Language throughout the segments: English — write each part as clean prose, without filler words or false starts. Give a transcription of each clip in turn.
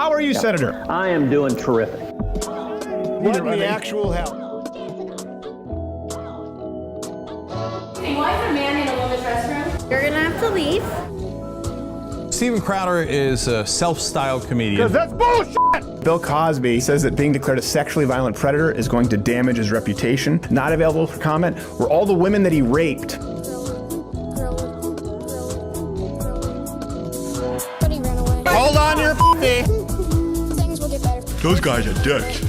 How are you, Senator? I am doing terrific. What in the actual hell? Why is there a man in a woman's restroom? You're gonna have to leave. Steven Crowder is a self-styled comedian. Because that's bullshit! Bill Cosby says that being declared a sexually violent predator is going to damage his reputation. Not available for comment were all the women that he raped. Hold on to your f***y. Those guys are dicks.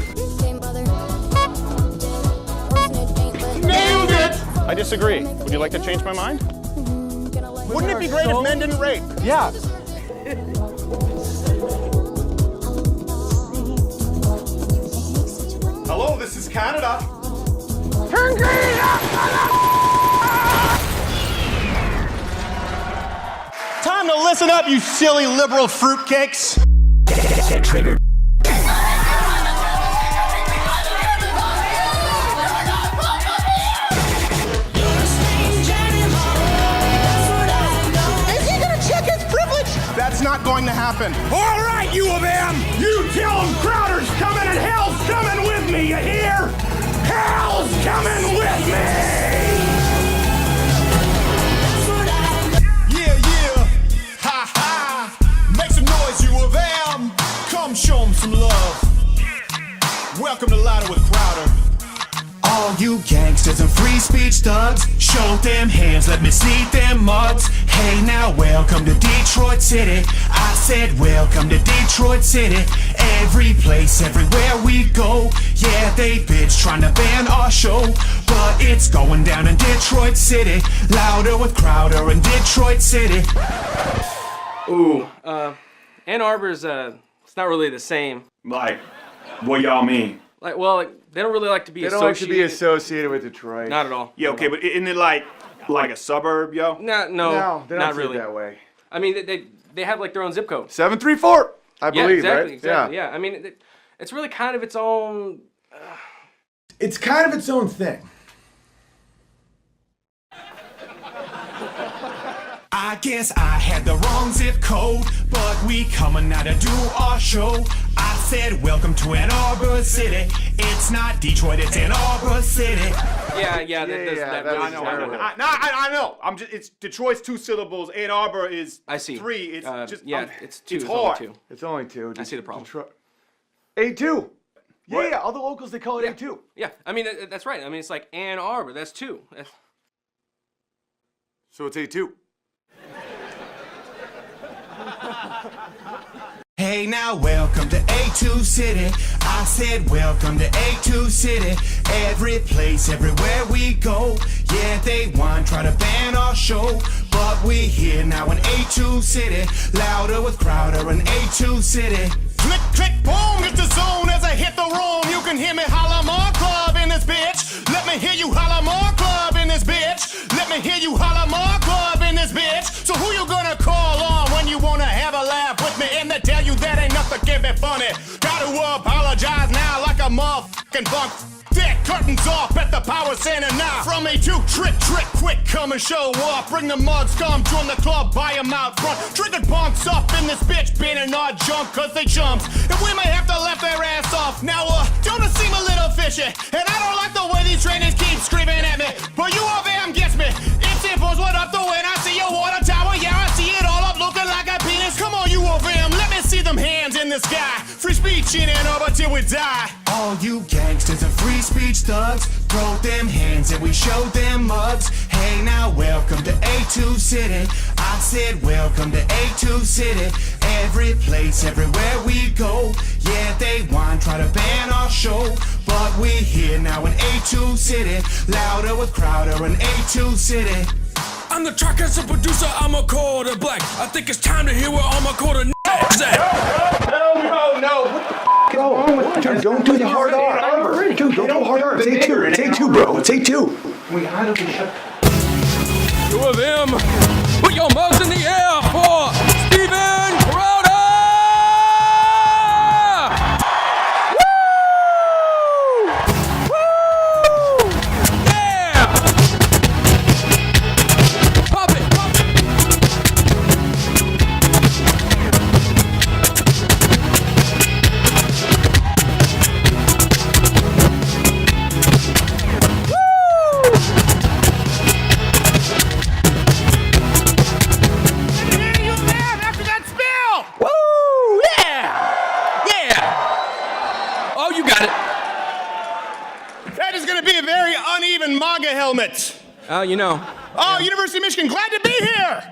Nailed it! I disagree. Would you like to change my mind? Wouldn't it be great if men didn't rape? Yeah. Hello, this is Canada. Turn green up! Time to listen up, you silly liberal fruitcakes. Triggered. That's not going to happen. All right, U of M! You tell them Crowder's coming and hell's coming with me, you hear? Hell's coming with me! Yeah, ha ha. Make some noise, U of M. Come show them some love. Welcome to Louder with Crowder. All you gangsters and free speech thugs, show them hands, let me see them mugs. Hey now, welcome to Detroit City. I said welcome to Detroit City. Every place, everywhere we go. Yeah, they bitch trying to ban our show, but it's going down in Detroit City. Louder with Crowder in Detroit City. Ooh, Ann Arbor's, it's not really the same. Like, what y'all mean? Like, well, they don't really like to be They associated. don't like to be associated with Detroit. Not at all. Yeah, okay, but isn't it like a suburb, yo? No, No, they don't not see it really. that way. I mean, they have like their own zip code. 734, I believe, exactly, right? exactly. Yeah. I mean, it's really kind of its own. It's kind of its own thing. I guess I had the wrong zip code, but we coming now to do our show. I said welcome to Ann Arbor City. It's not Detroit, it's Ann Arbor City. Yeah, that really was does terrible. happen. I know. It's Detroit's 2 syllables. Ann Arbor is I see. 3. It's just it's 2. It's only hard. 2. It's only 2. I see the problem. Detroit. A2. What? Yeah, all the locals, they call it A2. Yeah, I mean that's right. I mean it's like Ann Arbor. That's 2. So it's A2. Hey now, welcome to A2 City. I said welcome to A2 City. Every place, everywhere we go. Yeah, they want try to ban our show, but we here now in A2 City. Louder with Crowder in A2 City. Click, click, boom, hit the zone as I hit the room. You can hear me holla more club in this bitch. Let me hear you holla more club in this bitch. Let me hear you holla more club in this bitch. So who you gonna call on when you wanna have a laugh with me and they tell you that ain't nothing can be funny? Gotta apologize now like a motherfucking bunk. Dick curtains off at the power center now. From A2, trick, quick, come and show off. Bring the mugs, come join the club, buy 'em out front. Triggered bunks up in this bitch, banning our junk, cause they chumps. And we may have to let their ass off. Now, don't it seem a little fishy? And I don't like the way these trainers keep screaming at me. But U of M gets me. It's impulse, what up the wind? I see your water tower, yeah, I see it all up looking like a penis. Come on, U of M, let me see them hands in the sky. Free speech in Ann Arbor till we die. All you gangsters and free speech thugs, throw them hands and we show them mugs. Hey now, welcome to A2 City. I said welcome to A2 City. Every place, everywhere we go. Yeah, they want try to ban our show, but we here now in A2 City. Louder with Crowder in A2 City. I'm the tracker, the producer, I'm a quarter black. I think it's time to hear where all my quarter is at. No. Dude, don't do the hard R. Dude, don't do hard R. It's A2. It's A2, bro. It's A2. Two of them, put your mugs in the air for Steven Crowder! Woo! Woo! Yeah! Pop it! it? You know. Oh, University of Michigan, glad to be here.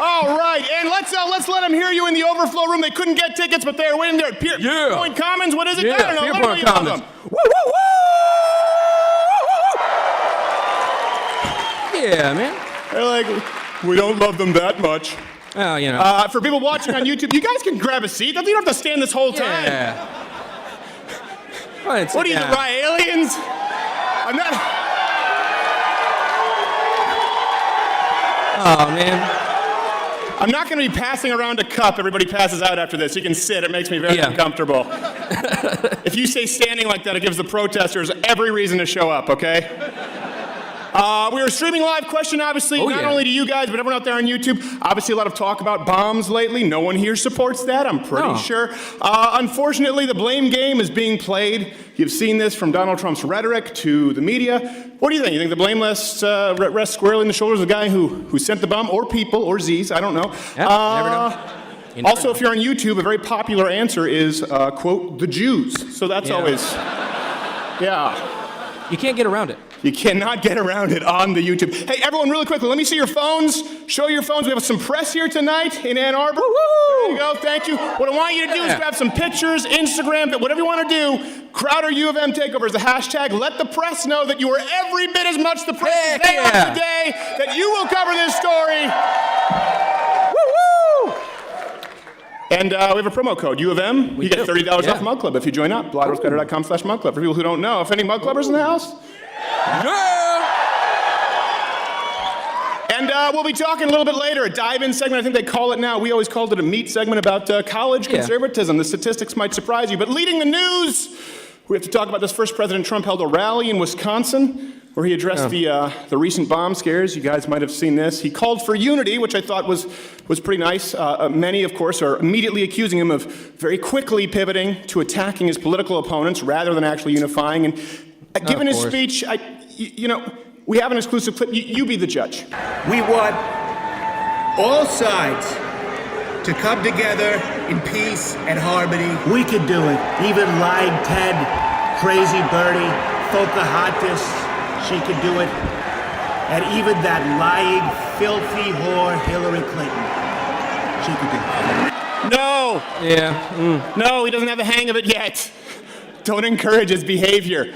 All right, and let's let them hear you in the overflow room. They couldn't get tickets, but they're waiting there. Point Commons, what is it? Yeah, I don't know. Pierpoint Let me know Commons. them. Yeah, man. They're like, we don't love them that much. Oh, you know. For people watching on YouTube, you guys can grab a seat. You don't have to stand this whole time. Yeah. What are you, the Rye aliens? I'm not. Oh, man. I'm not going to be passing around a cup. Everybody passes out after this. You can sit. It makes me very uncomfortable. If you say standing like that, it gives the protesters every reason to show up, okay? We are streaming live. Question, obviously, not only to you guys, but everyone out there on YouTube. Obviously, a lot of talk about bombs lately. No one here supports that, I'm pretty sure. Unfortunately, the blame game is being played. You've seen this from Donald Trump's rhetoric to the media. What do you think? You think the blame rests squarely in the shoulders of the guy who sent the bomb, or people, or Z's? I don't know. Never know. Also, if you're on YouTube, a very popular answer is, quote, the Jews. So that's always, You can't get around it. You cannot get around it on the YouTube. Hey, everyone, really quickly, let me see your phones. Show your phones. We have some press here tonight in Ann Arbor. There you go. Thank you. What I want you to do is grab some pictures, Instagram, whatever you want to do. CrowderUofMTakeover is the hashtag. Let the press know that you are every bit as much the press as they are today, that you will cover this story. And we have a promo code, U of M. You get $30 off Mug Club if you join up. BladerScatter.com/Mug Club. For people who don't know, if any Mug Clubbers in the house? And we'll be talking a little bit later, a dive-in segment, I think they call it now. We always called it a meat segment about college conservatism. The statistics might surprise you. But leading the news, we have to talk about this. First, President Trump held a rally in Wisconsin where he addressed the recent bomb scares. You guys might have seen this. He called for unity, which I thought was pretty nice. Many, of course, are immediately accusing him of very quickly pivoting to attacking his political opponents rather than actually unifying. And given his speech, we have an exclusive clip. You be the judge. We want all sides to come together in peace and harmony. We can do it. Even Lying Ted, Crazy Bernie, Pocahontas, she can do it. And even that lying, filthy whore, Hillary Clinton, she can do it. No. No, he doesn't have the hang of it yet. Don't encourage his behavior.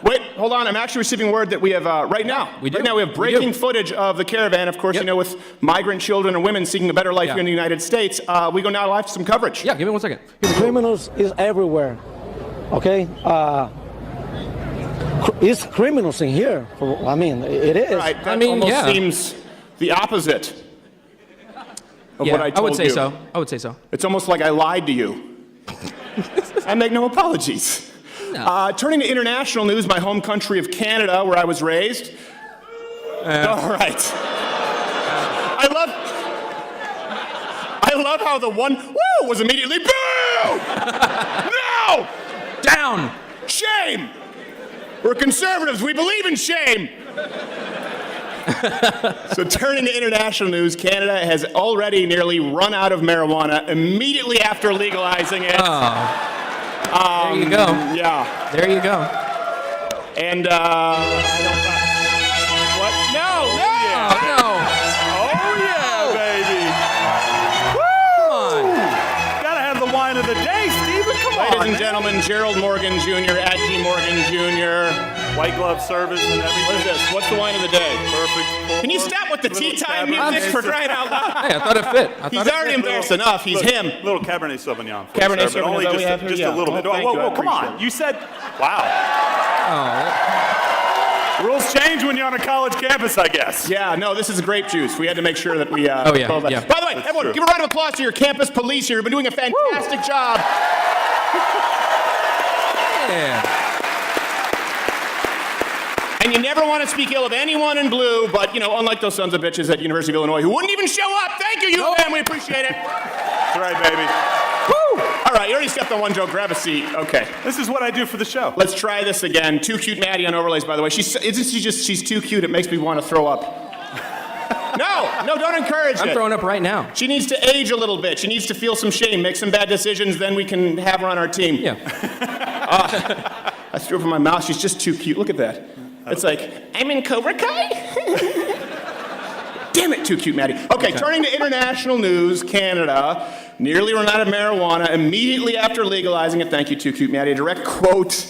Wait, hold on. I'm actually receiving word that we have, right now we have breaking footage of the caravan, of course, with migrant children and women seeking a better life here in the United States. We go now live to some coverage. Yeah, give me 1 second. Criminals is everywhere, okay? It's criminals in here. I mean, it is. Right, that almost seems the opposite of what I told you. I would say so. I would say so. It's almost like I lied to you. I make no apologies. No. Turning to international news, my home country of Canada, where I was raised. All right. I love how the one woo was immediately boo! No! Down! Shame! We're conservatives. We believe in shame. So turning to international news, Canada has already nearly run out of marijuana immediately after legalizing it. There you go. Yeah. There you go. And, what? No! Oh, yeah, baby. Woo! Come on. Gotta have the wine of the day, Steven. Come on. Ladies and gentlemen, Gerald Morgan Jr., at G. Morgan Jr. White glove service and everything. What is this? What's the wine of the day? Perfect. Can you stop with the tea time music for crying out loud? Hey, I thought it fit. He's already embarrassed enough. He's him. Little Cabernet Sauvignon. Cabernet Sauvignon, only is that what we have here? just Yeah. a little bit. Thank you, I Whoa, come appreciate on. it. You said, wow. Rules change when you're on a college campus, I guess. Yeah, no, this is grape juice. We had to make sure that we Oh, yeah, called that. yeah. By the way, everyone, give a round of applause to your campus police here. You've been doing a fantastic job. Yeah. And you never want to speak ill of anyone in blue, but, unlike those sons of bitches at University of Illinois who wouldn't even show up. Thank you, U of M. We appreciate it. That's right, baby. Woo! All right, you already stepped on one joke. Grab a seat. Okay. This is what I do for the show. Let's try this again. Too cute Maddie on overlays, by the way. She's too cute. It makes me want to throw up. No, don't encourage it. I'm throwing up right now. She needs to age a little bit. She needs to feel some shame, make some bad decisions, then we can have her on our team. Yeah. I threw up in my mouth. She's just too cute. Look at that. It's like, I'm in Cobra Kai? Damn it, too cute, Maddie. Okay, turning to international news, Canada nearly run out of marijuana immediately after legalizing it. Thank you, too cute, Maddie. A direct quote,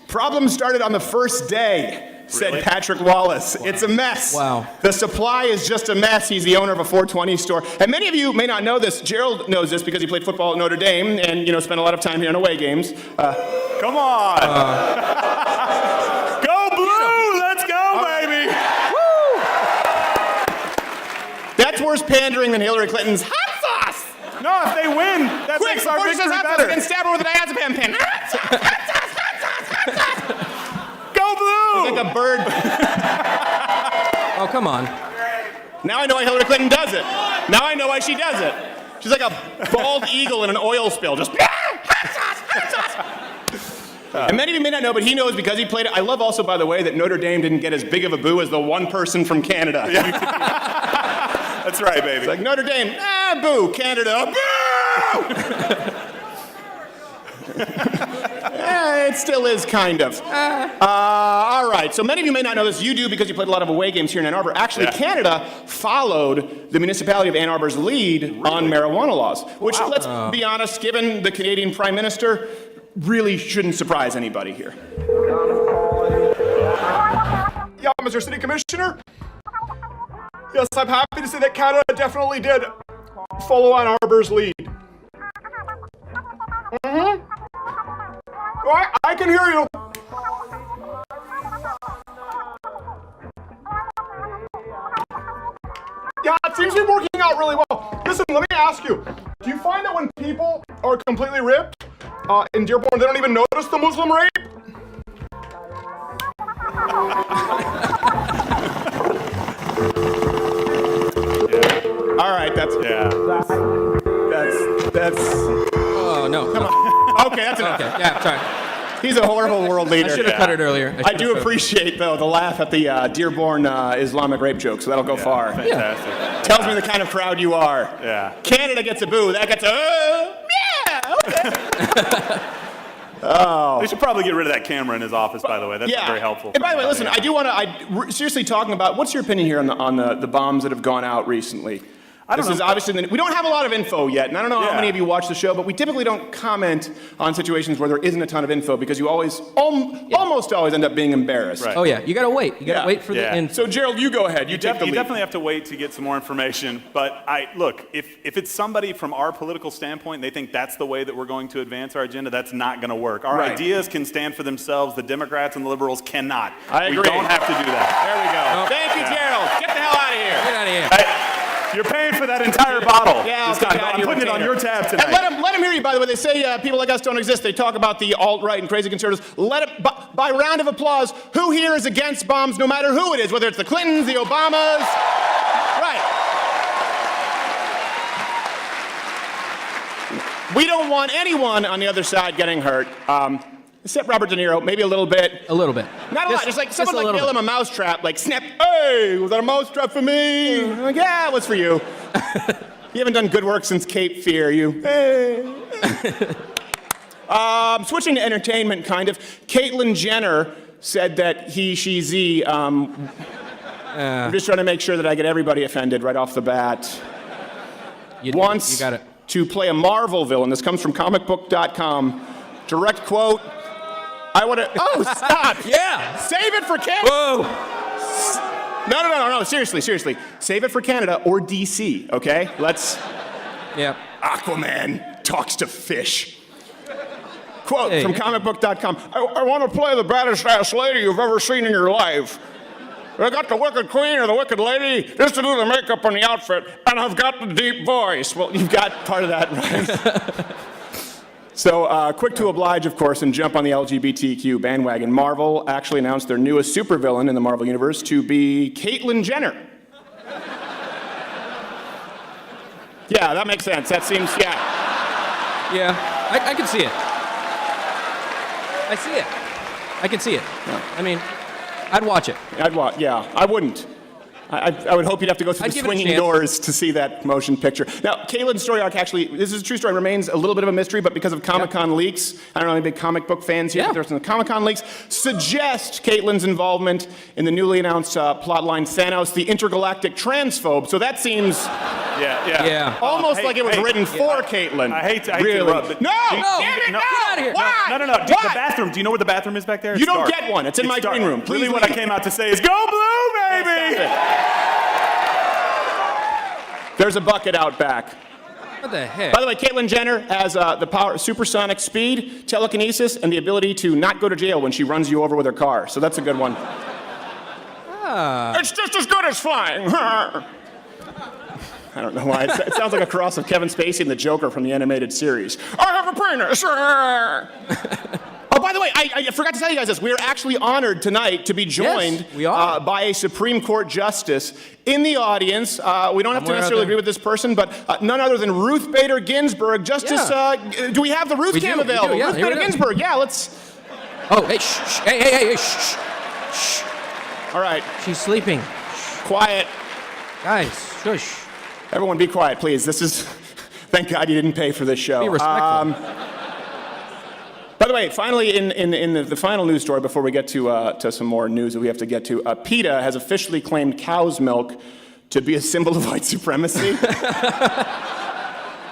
"Problems started on the first day," said Patrick Wallace. Wow. It's a mess. Wow. The supply is just a mess. He's the owner of a 420 store. And many of you may not know this. Gerald knows this because he played football at Notre Dame and, spent a lot of time here in away games. Come on. Go Blue! Let's go, baby! Woo! That's worse pandering than Hillary Clinton's hot sauce. No, if they win, that makes our victory better. Then stab her with a diazepam pen. Hot sauce, hot sauce, hot sauce, hot sauce. Go Blue! It's like a bird. Oh, come on. Now I know why Hillary Clinton does it. Now I know why she does it. She's like a bald eagle in an oil spill. Just hot sauce, hot sauce. And many of you may not know, but he knows because he played it. I love also, by the way, that Notre Dame didn't get as big of a boo as the one person from Canada. Yeah. That's right, baby. It's like Notre Dame, boo. Canada, boo! It still is, kind of. All right, so many of you may not know this. You do because you played a lot of away games here in Ann Arbor. Actually, Canada followed the municipality of Ann Arbor's lead on marijuana laws, which, let's be honest, given the Canadian Prime Minister, really shouldn't surprise anybody here. Yeah, Mr. City Commissioner? Yes, I'm happy to say that Canada definitely did follow Ann Arbor's lead. Mm-hmm. I can hear you. Yeah, it seems to be working out really well. Listen, let me ask you. Do you find that when people are completely ripped in Dearborn, they don't even notice the Muslim rape? All right, that's... Oh, no. Come on. Okay, that's enough. Okay, yeah, sorry. He's a horrible world leader. I should have cut it earlier. I do appreciate, though, the laugh at the Dearborn Islamic rape joke, so that'll go far. Fantastic. Tells me the kind of crowd you are. Yeah. Canada gets a boo. That gets a, yeah, okay. They should probably get rid of that camera in his office, by the way. That's very helpful. And by the way, listen, I do want to, seriously talking about, what's your opinion here on the bombs that have gone out recently? This is obviously, we don't have a lot of info yet, and I don't know how many of you watch the show, but we typically don't comment on situations where there isn't a ton of info because you always, almost always end up being embarrassed. Right. Oh yeah, you gotta wait. You gotta wait for the info. So Gerald, you go ahead. You take the lead. You definitely have to wait to get some more information, but look, if it's somebody from our political standpoint, they think that's the way that we're going to advance our agenda, that's not gonna work. Our ideas can stand for themselves, the Democrats and the liberals cannot. I agree. We don't have to do that. There we go. Thank you, Gerald. Get the hell out of here. Get out of here. You're paying for that entire bottle. Yeah, I'm putting it on your tab tonight. And let him hear you, by the way. They say people like us don't exist. They talk about the alt-right and crazy conservatives. By round of applause, who here is against bombs, no matter who it is, whether it's the Clintons, the Obamas? Right. We don't want anyone on the other side getting hurt. Except Robert De Niro, maybe a little bit. A little bit. Not a lot, just like someone like nail him a mousetrap, like snap, hey, was that a mousetrap for me? I'm like, yeah, it was for you. You haven't done good work since Cape Fear, you. Hey. Switching to entertainment, kind of. Caitlyn Jenner said that he, she, Z, I'm just trying to make sure that I get everybody offended right off the bat. You got it. To play a Marvel villain, this comes from comicbook.com, direct quote, I want to. Oh, stop! Yeah! Save it for Canada! Whoa! No, seriously. Save it for Canada or DC, okay? Let's. Yeah. Aquaman talks to fish. Quote from comicbook.com, I want to play the baddest ass lady you've ever seen in your life. I got the Wicked Queen or the Wicked Lady just to do the makeup and the outfit, and I've got the deep voice. Well, you've got part of that right. So, quick to oblige, of course, and jump on the LGBTQ bandwagon. Marvel actually announced their newest supervillain in the Marvel Universe to be Caitlyn Jenner. Yeah, that makes sense. That seems, Yeah, I can see it. I see it. I can see it. Yeah. I mean, I'd watch it. I wouldn't. I would hope you'd have to go through the swinging doors to see that motion picture. Now, Caitlin's story arc actually, this is a true story, remains a little bit of a mystery, but because of Comic-Con leaks, I don't know any big comic book fans here, but there's some Comic-Con leaks, suggest Caitlin's involvement in the newly announced plotline Thanos, the intergalactic transphobe. So that seems almost like it was written for Caitlin. I hate to really. interrupt, but No! Damn it, no! Get out of here. Why? No. Why? The bathroom. Do you know where the bathroom is back there? You don't get one. It's in my green room. Really, what I came out to say is, go blue, baby! There's a bucket out back. What the heck? By the way, Caitlyn Jenner has the power, supersonic speed, telekinesis, and the ability to not go to jail when she runs you over with her car. So that's a good one. It's just as good as flying. I don't know why. It sounds like a cross of Kevin Spacey and the Joker from the animated series. I have a penis. Oh, by the way, I forgot to tell you guys this. We are actually honored tonight to be joined by a Supreme Court justice in the audience. We don't have to necessarily agree with this person, but none other than Ruth Bader Ginsburg. Justice, do we have the Ruth cam available? Ruth Bader Ginsburg, let's... Oh, hey, shh, hey, shh. All right. She's sleeping. Quiet. Guys, shush. Everyone be quiet, please. This is... Thank God you didn't pay for this show. Be respectful. By the way, finally, in the final news story, before we get to some more news that we have to get to, PETA has officially claimed cow's milk to be a symbol of white supremacy.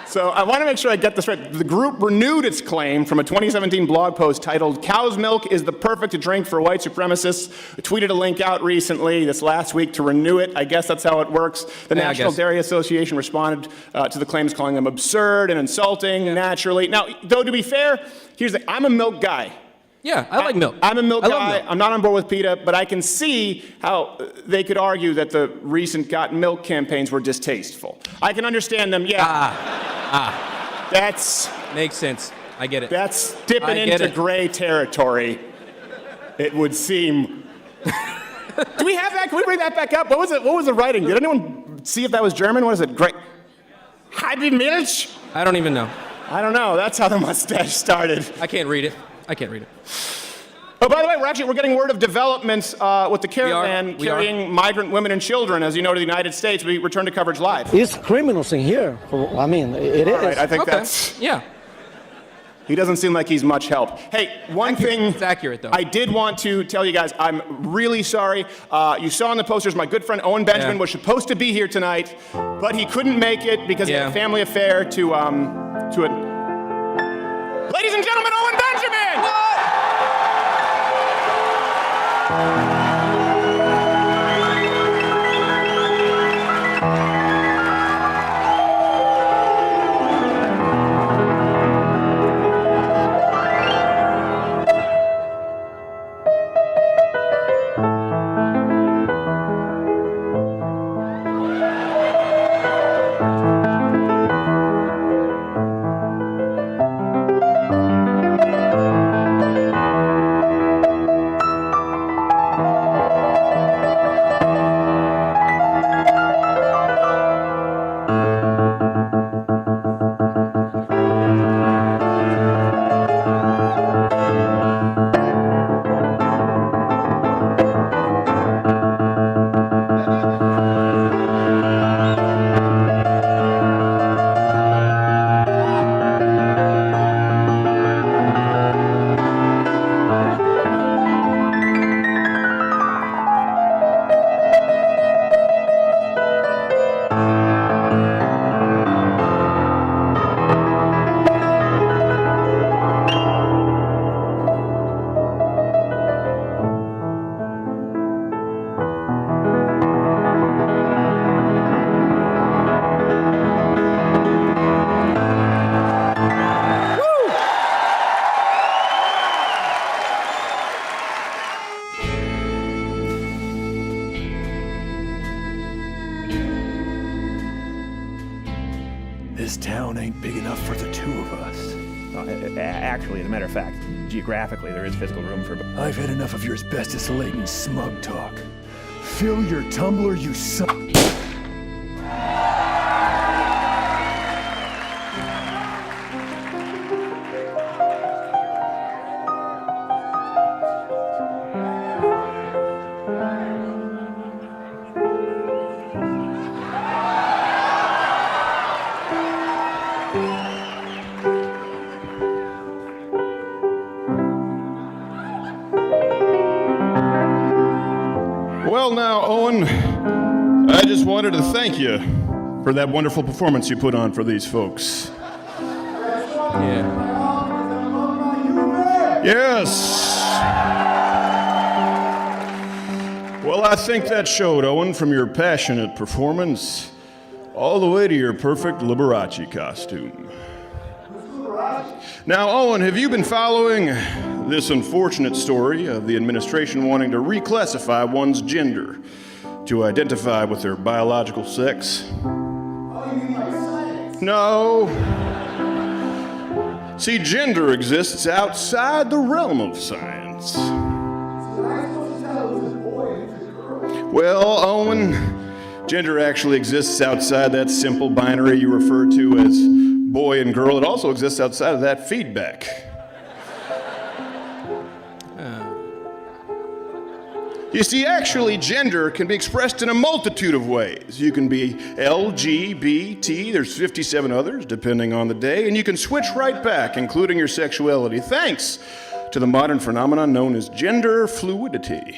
So I want to make sure I get this right. The group renewed its claim from a 2017 blog post titled, "Cow's milk is the perfect drink for white supremacists." I tweeted a link out recently, this last week, to renew it. I guess that's how it works. The National Dairy Association responded to the claims, calling them absurd and insulting, naturally. Now, though, to be fair, here's the thing. I'm a milk guy. Yeah, I like milk. I'm a milk guy. Milk. I'm not on board with PETA, but I can see how they could argue that the recent Got Milk campaigns were distasteful. I can understand them, That's... Makes sense. I get it. That's dipping into gray territory, it would seem. Do we have that? Can we bring that back up? What was it? What was the writing? Did anyone see if that was German? What is it? Great. Heidi Milch? I don't even know. I don't know. That's how the mustache started. I can't read it. Oh, by the way, we're getting word of developments with the caravan carrying migrant women and children, as you know, to the United States. We return to coverage live. It's criminals in here. I mean, it is. All right, I think that's... Yeah. He doesn't seem like he's much help. Hey, one thing... It's accurate, though. I did want to tell you guys, I'm really sorry. You saw in the posters, my good friend Owen Benjamin was supposed to be here tonight, but he couldn't make it because he had a family affair to it. Ladies and gentlemen, Owen Benjamin! What? This town ain't big enough for the two of us. Actually, as a matter of fact, geographically, there is physical room for... I've had enough of your asbestos-laden smug talk. Fill your tumbler, you son... Well, now, Owen, I just wanted to thank you for that wonderful performance you put on for these folks. Yeah. Yes. Well, I think that showed, Owen, from your passionate performance all the way to your perfect Liberace costume. Now, Owen, have you been following this unfortunate story of the administration wanting to reclassify one's gender to identify with their biological sex? Oh, you mean like science? No. See, gender exists outside the realm of science. So I'm supposed to tell who's a boy and who's a girl? Well, Owen, gender actually exists outside that simple binary you refer to as boy and girl. It also exists outside of that feedback. You see, actually, gender can be expressed in a multitude of ways. You can be LGBT, there's 57 others, depending on the day, and you can switch right back, including your sexuality, thanks to the modern phenomenon known as gender fluidity.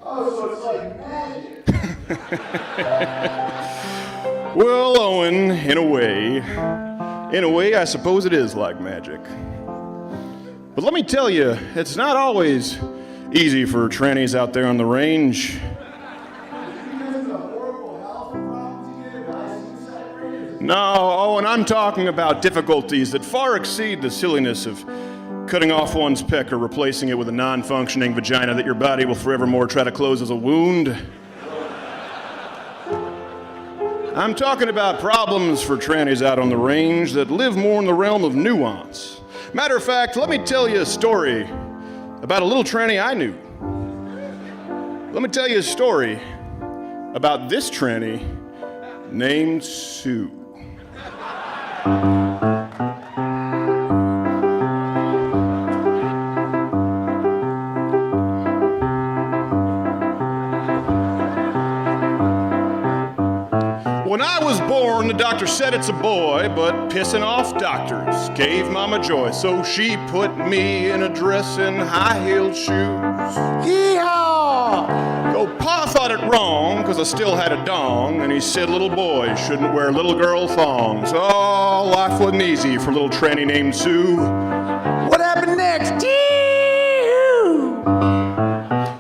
Oh, so it's like magic. Well, Owen, in a way, I suppose it is like magic. But let me tell you, it's not always easy for trannies out there on the range. No, Owen, I'm talking about difficulties that far exceed the silliness of cutting off one's peck or replacing it with a non-functioning vagina that your body will forevermore try to close as a wound. I'm talking about problems for trannies out on the range that live more in the realm of nuance. Matter of fact, let me tell you a story about a little tranny I knew. Let me tell you a story about this tranny named Sue. When I was born, the doctor said it's a boy, but pissing off doctors gave Mama joy, so she put me in a dress and high-heeled shoes. Yeehaw! So Pa thought it wrong, because I still had a dong, and he said little boys shouldn't wear little girl thongs. Oh, life wasn't easy for a little tranny named Sue. What happened next?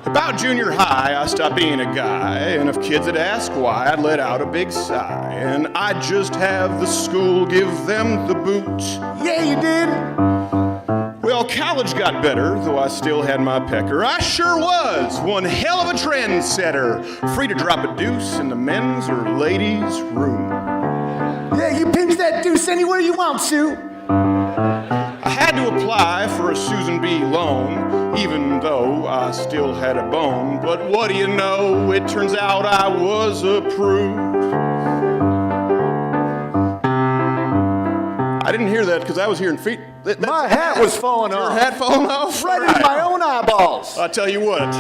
About junior high, I stopped being a guy, and if kids had asked why, I'd let out a big sigh, and I'd just have the school give them the boot. Yeah, you did. Well, college got better, though I still had my pecker. I sure was one hell of a trendsetter, free to drop a deuce in the men's or ladies' room. Yeah, you pinch that deuce anywhere you want, Sue. I had to apply for a Susan B. loan, even though I still had a bone. But what do you know? It turns out I was approved. I didn't hear that because I was hearing feet. My hat was falling off. Your hat falling off? Right in my own eyeballs. I'll tell you what,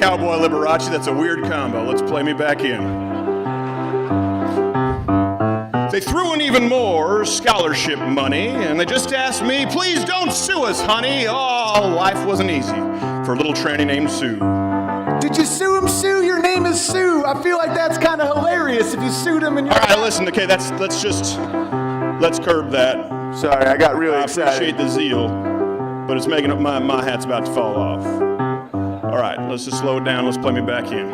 cowboy Liberace, that's a weird combo. Let's play me back in. They threw in even more scholarship money, and they just asked me, please don't sue us, honey. Oh, life wasn't easy for a little tranny named Sue. Did you sue him, Sue? Your name is Sue. I feel like that's kind of hilarious if you sued him and you're... All right, listen, okay, let's curb that. Sorry, I got really excited. I appreciate the zeal, but it's making up my hat's about to fall off. All right, let's just slow it down. Let's play me back in.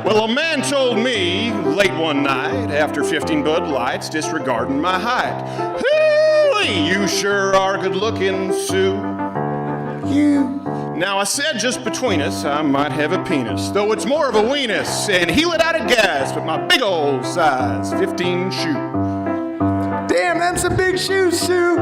Well, a man told me late one night after 15 Bud Lights disregarding my height. Hoo-wee, you sure are good looking, Sue. You. Now, I said just between us, I might have a penis, though it's more of a weenus, and he let out a gasp at my big old size 15 shoe. Damn, them some big shoes, Sue.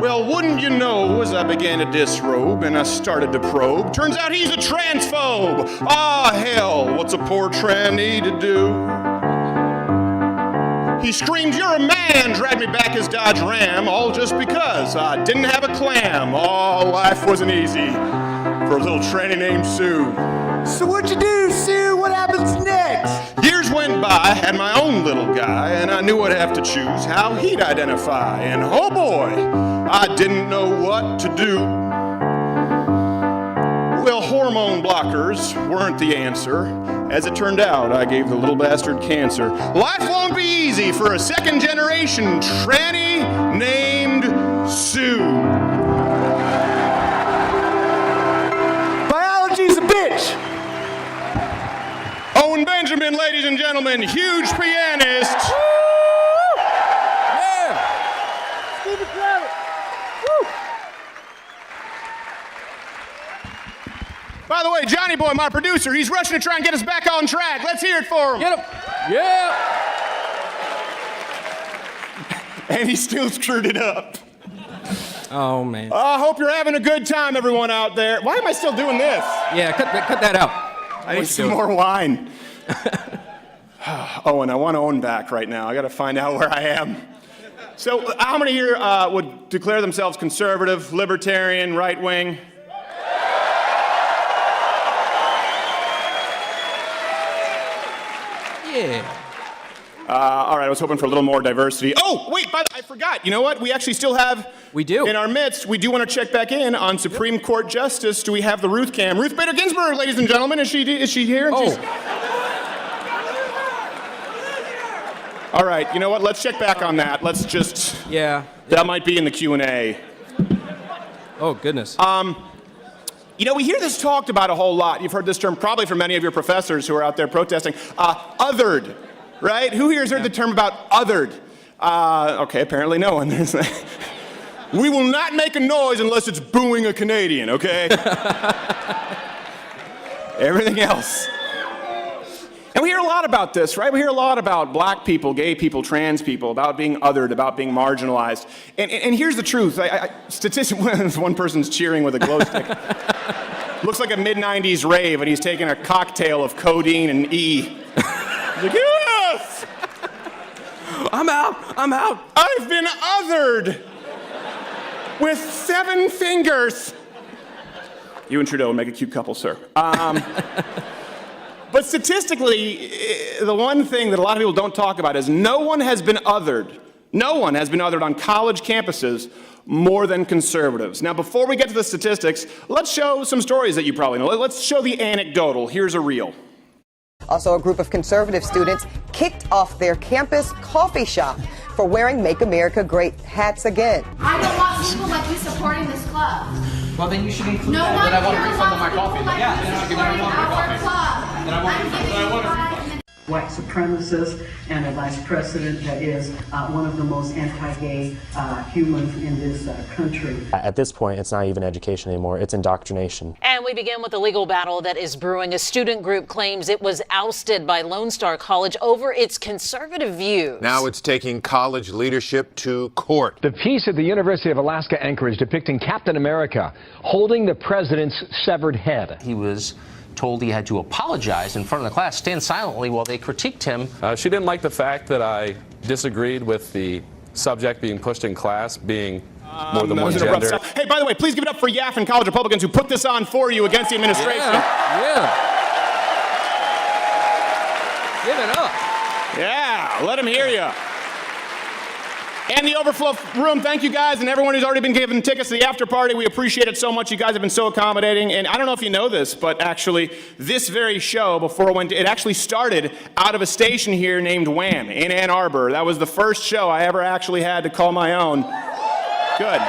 Well, wouldn't you know, as I began to disrobe and I started to probe, turns out he's a transphobe. Ah, hell, what's a poor tranny to do? He screamed, you're a man, dragged me back his Dodge Ram, all just because I didn't have a clam. Oh, life wasn't easy for a little tranny named Sue. So what'd you do, Sue? What happens next? Years went went by, had my own little guy, and I knew I'd have to choose how he'd identify. And oh boy, I didn't know what to do. Well, hormone blockers weren't the answer. As it turned out, I gave the little bastard cancer. Life won't be easy for a second-generation tranny named Sue. Biology's a bitch. Owen Benjamin, ladies and gentlemen, huge pianist. Yeah. Stephen Crowder. Woo. By the way, Johnny Boy, my producer, he's rushing to try and get us back on track. Let's hear it for him. Get him. Yeah. And he still screwed it up. Oh, man. I hope you're having a good time, everyone out there. Why am I still doing this? Yeah, cut that out. I need some more wine. Owen, I want Owen back right now. I got to find out where I am. So, how many here would declare themselves conservative, libertarian, right-wing? Yeah. All right, I was hoping for a little more diversity. Oh, wait, I forgot. You know what? We actually still have, in our midst, we do want to check back in on Supreme Court Justice. Do we have the Ruth cam? Ruth Bader Ginsburg, ladies and gentlemen. Is she here? Oh. All right, you know what? Let's check back on that. Let's just... Yeah. That might be in the Q&A. Oh, goodness. You know, we hear this talked about a whole lot. You've heard this term probably from many of your professors who are out there protesting. Othered, right? Who here has heard the term about othered? Okay, apparently no one. We will not make a noise unless it's booing a Canadian, okay? Everything else. And we hear a lot about this, right? We hear a lot about black people, gay people, trans people, about being othered, about being marginalized. And here's the truth. Statistically, one person's cheering with a glow stick. Looks like a mid-90s rave, and he's taking a cocktail of codeine and E. He's like, yes! I'm out. I've been othered with 7 fingers. You and Trudeau would make a cute couple, sir. But statistically, the one thing that a lot of people don't talk about is no one has been othered. No one has been othered on college campuses more than conservatives. Now, before we get to the statistics, let's show some stories that you probably know. Let's show the anecdotal. Here's a reel. Also, a group of conservative students kicked off their campus coffee shop for wearing Make America Great hats again. I don't want people like you supporting this club. Well, then you should include that I want a refund on my coffee. Like Yeah, then you should give me a refund on my coffee. Then I want a refund. White supremacist and a vice president that is one of the most anti-gay humans in this country. At this point, it's not even education anymore, it's indoctrination. And we begin with the legal battle that is brewing. A student group claims it was ousted by Lone Star College over its conservative views. Now it's taking college leadership to court. The piece at the University of Alaska Anchorage depicting Captain America holding the president's severed head. He was told he had to apologize in front of the class, stand silently while they critiqued him. She didn't like the fact that I disagreed with the subject being pushed in class being more than one gender. Hey, by the way, please give it up for Yaff and college Republicans who put this on for you against the administration. Yeah. Give it up. Yeah, let them hear you. And the overflow room, thank you guys, and everyone who's already been given tickets to the after party. We appreciate it so much. You guys have been so accommodating. And I don't know if you know this, but actually, this very show, before it went to, it actually started out of a station here named Wham in Ann Arbor. That was the first show I ever actually had to call my own. Good.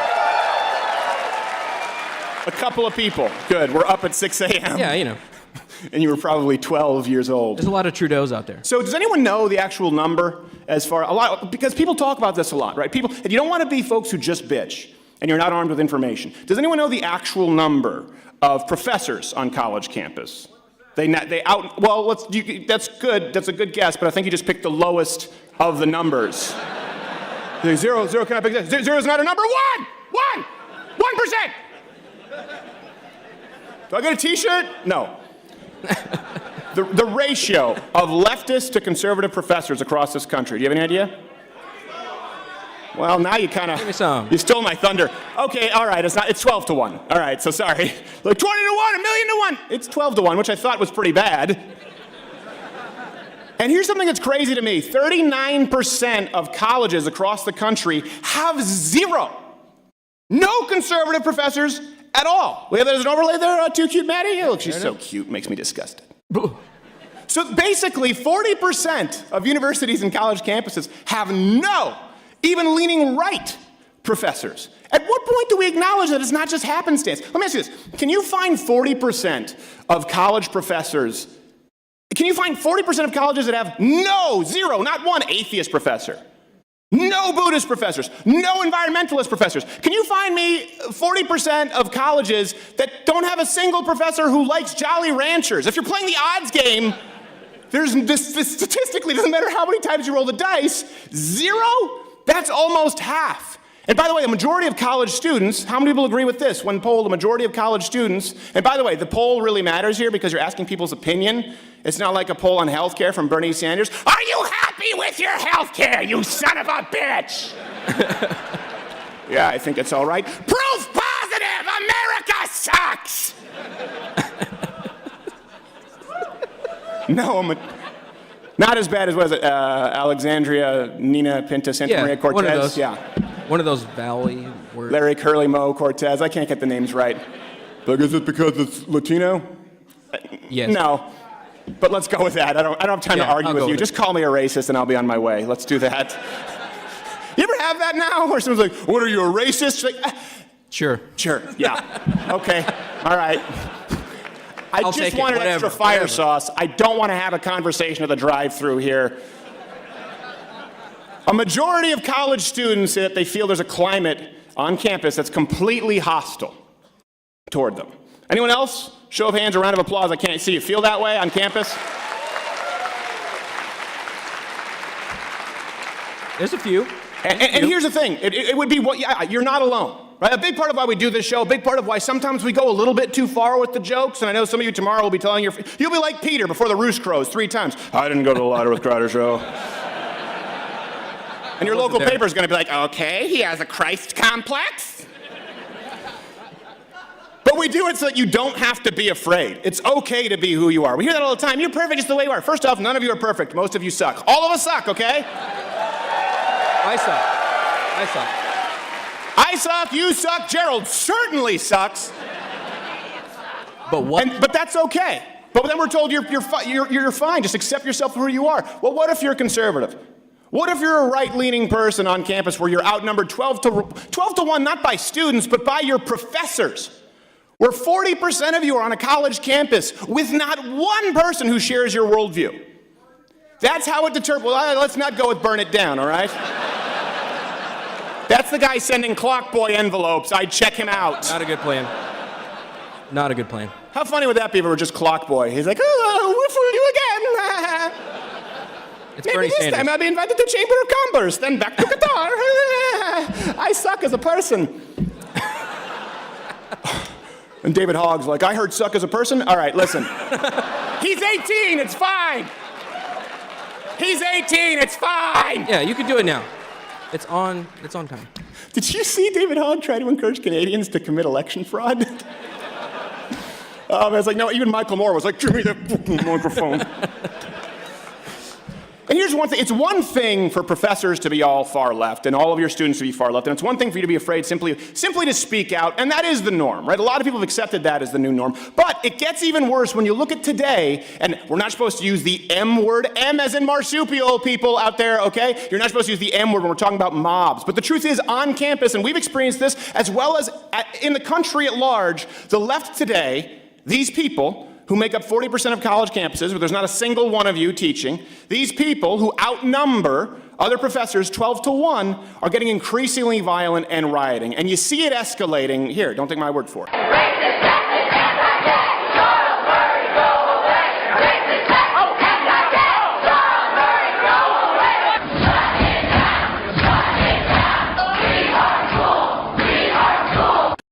A couple of people. Good. We're up at 6 a.m. Yeah, you know. And you were probably 12 years old. There's a lot of Trudeaus out there. So does anyone know the actual number as far, because people talk about this a lot, right? People, and you don't want to be folks who just bitch and you're not armed with information. Does anyone know the actual number of professors on college campus? That's good, that's a good guess, but I think you just picked the lowest of the numbers. Zero, can I pick that? Zero is not a number. 1%. Do I get a t-shirt? No. The ratio of leftist to conservative professors across this country. Do you have any idea? Well, now you kind of... Give me some. You stole my thunder. Okay, all right, it's 12 to 1. All right, so sorry. Like 20 to 1, a million to 1. It's 12 to 1, which I thought was pretty bad. And here's something that's crazy to me. 39% of colleges across the country have zero. No conservative professors at all. We have that as an overlay there, too cute, Maddie? Look, she's so cute, makes me disgusted. So basically, 40% of universities and college campuses have no, even leaning right, professors. At what point do we acknowledge that it's not just happenstance? Let me ask you this. Can you find 40% of college professors, can you find 40% of colleges that have no, zero, not one atheist professor? No Buddhist professors, no environmentalist professors. Can you find me 40% of colleges that don't have a single professor who likes Jolly Ranchers? If you're playing the odds game, this statistically, doesn't matter how many times you roll the dice, zero? That's almost half. And by the way, a majority of college students, how many people agree with this? When polled, a majority of college students, and by the way, the poll really matters here because you're asking people's opinion. It's not like a poll on healthcare from Bernie Sanders. Are you happy with your healthcare, you son of a bitch? Yeah, I think it's all right. Proof positive, America sucks! No, not as bad as, was it, Alexandria, Nina Pinta, Santa Maria Cortez? One of those. Yeah. One of those valley words. Larry Curly Moe Cortez. I can't get the names right. Like, is it because it's Latino? Yes. No. But let's go with that. I don't have time to argue with you. Just call me a racist and I'll be on my way. Let's do that. You ever have that now? Where someone's like, what are you, a racist? Like, Sure. Sure, yeah. Okay, all right. I just wanted extra fire sauce. I don't want to have a conversation at the drive-thru here. A majority of college students say that they feel there's a climate on campus that's completely hostile toward them. Anyone else? Show of hands, a round of applause. I can't see you. Feel that way on campus? There's a few. And here's the thing. It would be, you're not alone. Right? A big part of why we do this show, a big part of why sometimes we go a little bit too far with the jokes, and I know some of you tomorrow will be telling you'll be like Peter before the roost crows 3 times. I didn't go to the Louder with Crowder show. And your local paper's gonna be like, okay, he has a Christ complex. But we do it so that you don't have to be afraid. It's okay to be who you are. We hear that all the time. You're perfect just the way you are. First off, none of you are perfect. Most of you suck. All of us suck, okay? I suck. I suck, you suck, Gerald certainly sucks. But that's okay. But then we're told you're fine, just accept yourself for who you are. Well, what if you're conservative? What if you're a right-leaning person on campus where you're outnumbered 12 to 1, not by students, but by your professors? Where 40% of you are on a college campus with not one person who shares your worldview. That's how it determines. Well, let's not go with burn it down, all right? That's the guy sending Clock Boy envelopes. I'd check him out. Not a good plan. Not a good plan. How funny would that be if it were just Clock Boy? He's like, oh, we'll fool you again. It's Maybe Bernie this Sanders. time I'll be invited to Chamber of Commerce, then back to Qatar. I suck as a person. And David Hogg's like, I heard suck as a person? All right, listen. He's 18, it's fine. He's 18, it's fine. Yeah, you can do it now. It's on time. Did you see David Hogg try to encourage Canadians to commit election fraud? I was like, no, even Michael Moore was like, give me that fucking microphone. And here's one thing. It's one thing for professors to be all far left and all of your students to be far left. And it's one thing for you to be afraid simply to speak out. And that is the norm, right? A lot of people have accepted that as the new norm. But it gets even worse when you look at today, and we're not supposed to use the M word, M as in marsupial, people out there, okay? You're not supposed to use the M word when we're talking about mobs. But the truth is, on campus, and we've experienced this as well as in the country at large, the left today, these people who make up 40% of college campuses, where there's not a single one of you teaching, these people who outnumber other professors 12 to 1 are getting increasingly violent and rioting. And you see it escalating. Here, don't take my word for it.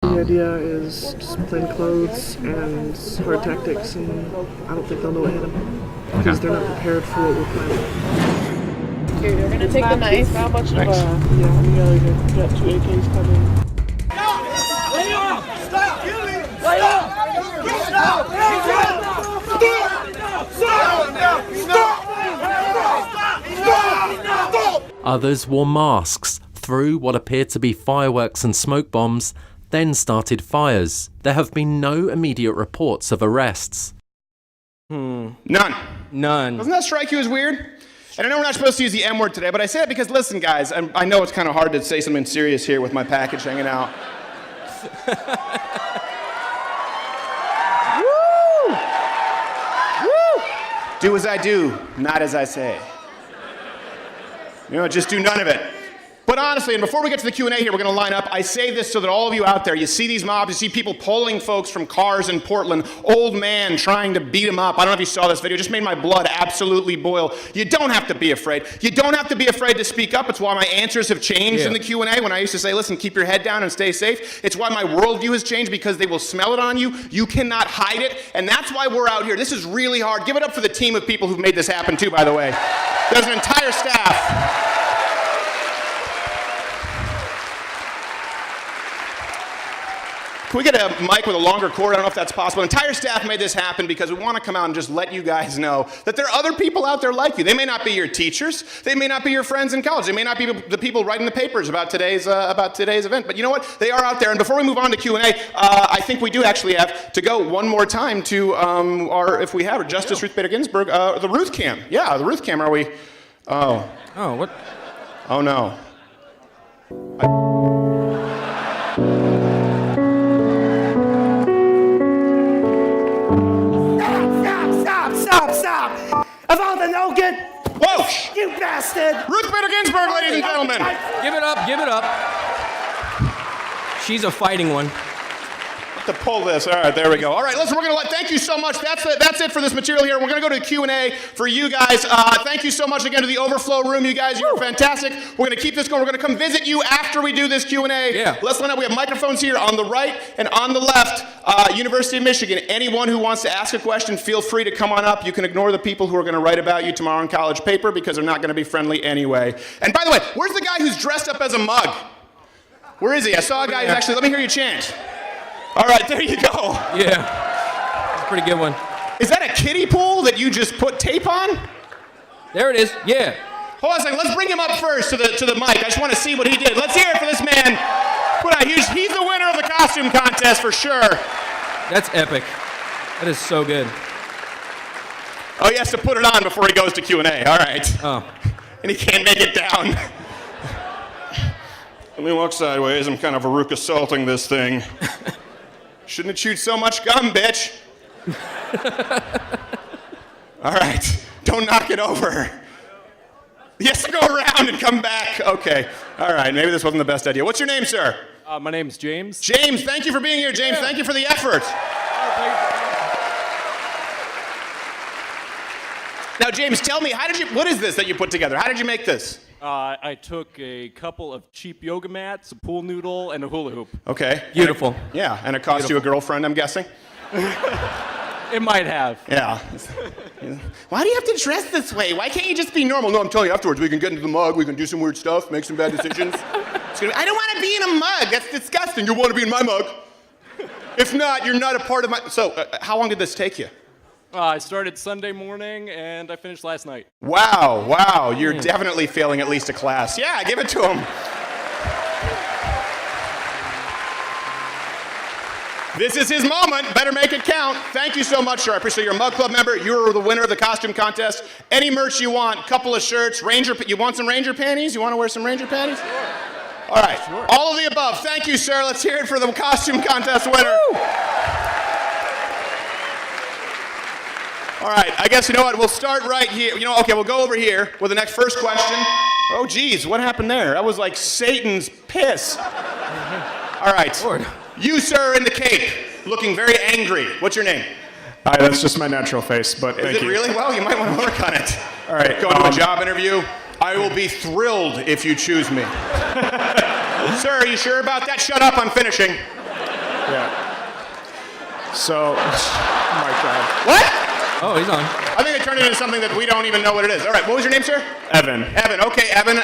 The idea is just plain clothes and hard tactics, and I don't think they'll know what hit them because they're not prepared for what we're planning. Here, you're gonna take the knife. How much of yeah, we got 2 AKs coming. Lay off! Stop! Lay off! Stop! Stop! Stop! Stop! Others wore masks, threw what appeared to be fireworks and smoke bombs, then started fires. There have been no immediate reports of arrests. None. None. Doesn't that strike you as weird? And I know we're not supposed to use the M word today, but I say it because, listen, guys, I know it's kind of hard to say something serious here with my package hanging out. Woo! Woo! Do as I do, not as I say. You know, just do none of it. But honestly, and before we get to the Q&A here, we're going to line up. I say this so that all of you out there, you see these mobs, you see people pulling folks from cars in Portland, old man trying to beat them up. I don't know if you saw this video. It just made my blood absolutely boil. You don't have to be afraid. You don't have to be afraid to speak up. It's why my answers have changed in the Q&A when I used to say, listen, keep your head down and stay safe. It's why my worldview has changed because they will smell it on you. You cannot hide it. And that's why we're out here. This is really hard. Give it up for the team of people who've made this happen too, by the way. There's an entire staff. Can we get a mic with a longer cord? I don't know if that's possible. The entire staff made this happen because we want to come out and just let you guys know that there are other people out there like you. They may not be your teachers. They may not be your friends in college. They may not be the people writing the papers about today's event. But you know what? They are out there. And before we move on to Q&A, I think we do actually have to go one more time to if we have her, Justice Ruth Bader Ginsburg, the Ruth cam. Yeah, the Ruth cam. Are we? Oh. Oh, what? Oh, no. Stop! Evalda Nogan! Whoa! You bastard! Ruth Bader Ginsburg, ladies and gentlemen! Give it up! She's a fighting one. To pull this. All right, there we go. All right, listen, we're going to thank you so much. That's it for this material here. We're going to go to the Q&A for you guys. Thank you so much again to the overflow room, you guys. You were fantastic. We're going to keep this going. We're going to come visit you after we do this Q&A. Yeah. Let's line up. We have microphones here on the right and on the left. University of Michigan. Anyone who wants to ask a question, feel free to come on up. You can ignore the people who are going to write about you tomorrow in college paper because they're not going to be friendly anyway. And by the way, where's the guy who's dressed up as a mug? Where is he? I saw a guy who's actually, let me hear you chant. All right, there you go. Yeah, that's a pretty good one. Is that a kiddie pool that you just put tape on? There it is, yeah. Hold on a second, let's bring him up first to the mic. I just want to see what he did. Let's hear it for this man. He's the winner of the costume contest for sure. That's epic. That is so good. Oh, he has to put it on before he goes to Q&A, all right. Oh. And he can't make it down. Let me walk sideways, I'm kind of Veruca assaulting this thing. Shouldn't have chewed so much gum, bitch. All right, don't knock it over. He has to go around and come back. Okay, all right, maybe this wasn't the best idea. What's your name, sir? My name's James. James, thank you for being here, James. Thank you for the effort. Now, James, tell me, what is this that you put together? How did you make this? I took a couple of cheap yoga mats, a pool noodle, and a hula hoop. Okay. Beautiful. And it cost you a girlfriend, I'm guessing? It might have. Yeah. Why do you have to dress this way? Why can't you just be normal? No, I'm telling you afterwards, we can get into the mug, we can do some weird stuff, make some bad decisions. I don't want to be in a mug. That's disgusting. You want to be in my mug. If not, you're not a part of my... So, how long did this take you? I started Sunday morning, and I finished last night. Wow. You're definitely failing at least a class. Yeah, give it to him. This is his moment. Better make it count. Thank you so much, sir. I appreciate you're a Mug Club member. You're the winner of the costume contest. Any merch you want, couple of shirts, you want some Ranger panties? You want to wear some Ranger panties? Sure. All right. Sure. All of the above. Thank you, sir. Let's hear it for the costume contest winner. Woo! All right, I guess you know what, we'll start right here. Okay, we'll go over here with the next first question. Oh, geez, what happened there? That was like Satan's piss. All right, Lord. You, sir, in the cape, looking very angry. What's your name? Hi, that's just my natural face, but thank you. Is it really? Well, you might want to work on it. All right, going to a job interview. I will be thrilled if you choose me. Sir, are you sure about that? Shut up, I'm finishing. Yeah. So, oh my God. What? Oh, he's on. I think they turned it into something that we don't even know what it is. All right, what was your name, sir? Evan. Evan, okay, Evan.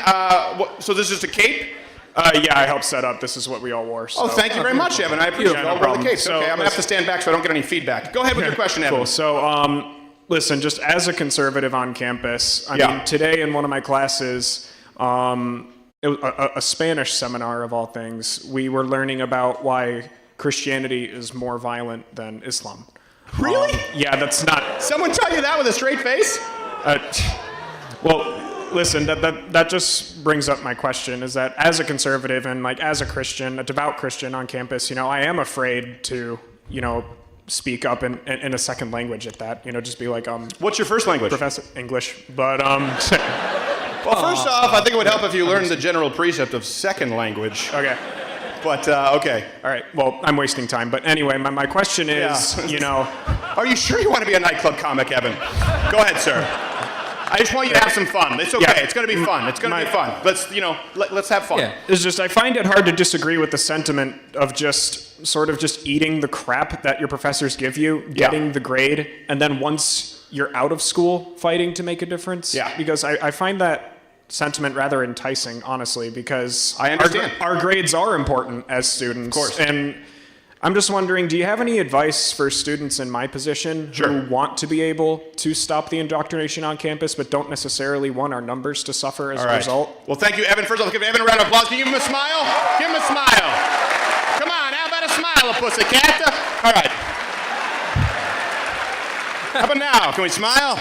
So this is just a cape? Yeah, I helped set up. This is what we all wore. So. Oh, thank you very much, Evan. I appreciate it. I'll wear the capes. Okay, I'm going to have to stand back so I don't get any feedback. Go ahead with your question, Evan. Cool. So, listen, just as a conservative on campus, I mean, today in one of my classes, It was a Spanish seminar of all things. We were learning about why Christianity is more violent than Islam. Really? Yeah, that's not. Someone tell you that with a straight face? Well, listen, that just brings up my question, is that as a conservative and like as a Christian, a devout Christian on campus, I am afraid to, speak up in a second language at that, just be like, what's your first language? Professor English, but Well, first off, I think it would help if you learned the general precept of second language. Okay. But, okay. All right, well, I'm wasting time. But anyway, my question is, Are you sure you want to be a nightclub comic, Evan? Go ahead, sir. I just want you to have some fun. It's okay. Yeah. It's going to be fun. It's going to be fun. Let's have fun. Yeah. It's just, I find it hard to disagree with the sentiment of just sort of just eating the crap that your professors give you, getting the grade, and then once you're out of school, fighting to make a difference. Yeah. Because I find that sentiment rather enticing, honestly, because I understand. Our grades are important as students. Of course. And I'm just wondering, do you have any advice for students in my position who want to be able to stop the indoctrination on campus but don't necessarily want our numbers to suffer as a result? Well, thank you, Evan. First of all, give Evan a round of applause. Can you give him a smile? Give him a smile. Come on, how about a smile, pussycat? All right. How about now? Can we smile?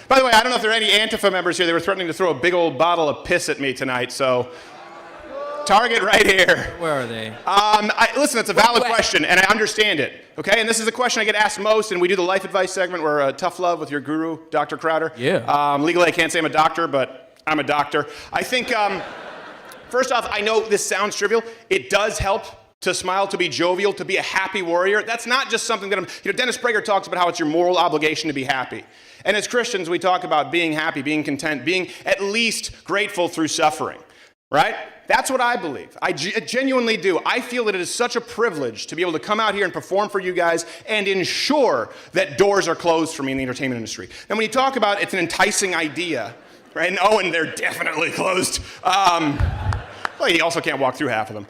By the way, I don't know if there are any ANTIFA members here. They were threatening to throw a big old bottle of piss at me tonight, so target right here. Where are they? Listen, it's a valid question, and I understand it, okay? And this is the question I get asked most, and we do the life advice segment where tough love with your guru, Dr. Crowder. Yeah. Legally, I can't say I'm a doctor, but I'm a doctor. I think, first off, I know this sounds trivial. It does help to smile, to be jovial, to be a happy warrior. That's not just something that Dennis Prager talks about how it's your moral obligation to be happy. And as Christians, we talk about being happy, being content, being at least grateful through suffering, right? That's what I believe. I genuinely do. I feel that it is such a privilege to be able to come out here and perform for you guys and ensure that doors are closed for me in the entertainment industry. And when you talk about it's an enticing idea, right? And Owen, they're definitely closed. Well, you also can't walk through half of them.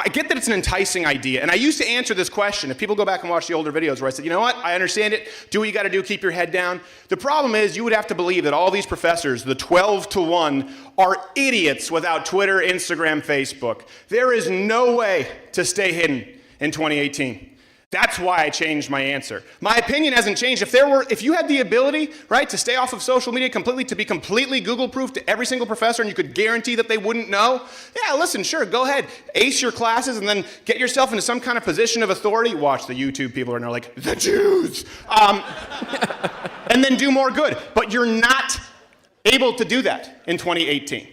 I get that it's an enticing idea, and I used to answer this question. If people go back and watch the older videos where I said, you know what, I understand it, do what you got to do, keep your head down. The problem is you would have to believe that all these professors, the 12-to-1, are idiots without Twitter, Instagram, Facebook. There is no way to stay hidden in 2018. That's why I changed my answer. My opinion hasn't changed. If you had the ability, right, to stay off of social media completely, to be completely Google-proof to every single professor, and you could guarantee that they wouldn't know, yeah, listen, sure, go ahead, ace your classes, and then get yourself into some kind of position of authority. Watch the YouTube people, and they're like, the Jews, and then do more good. But you're not able to do that in 2018.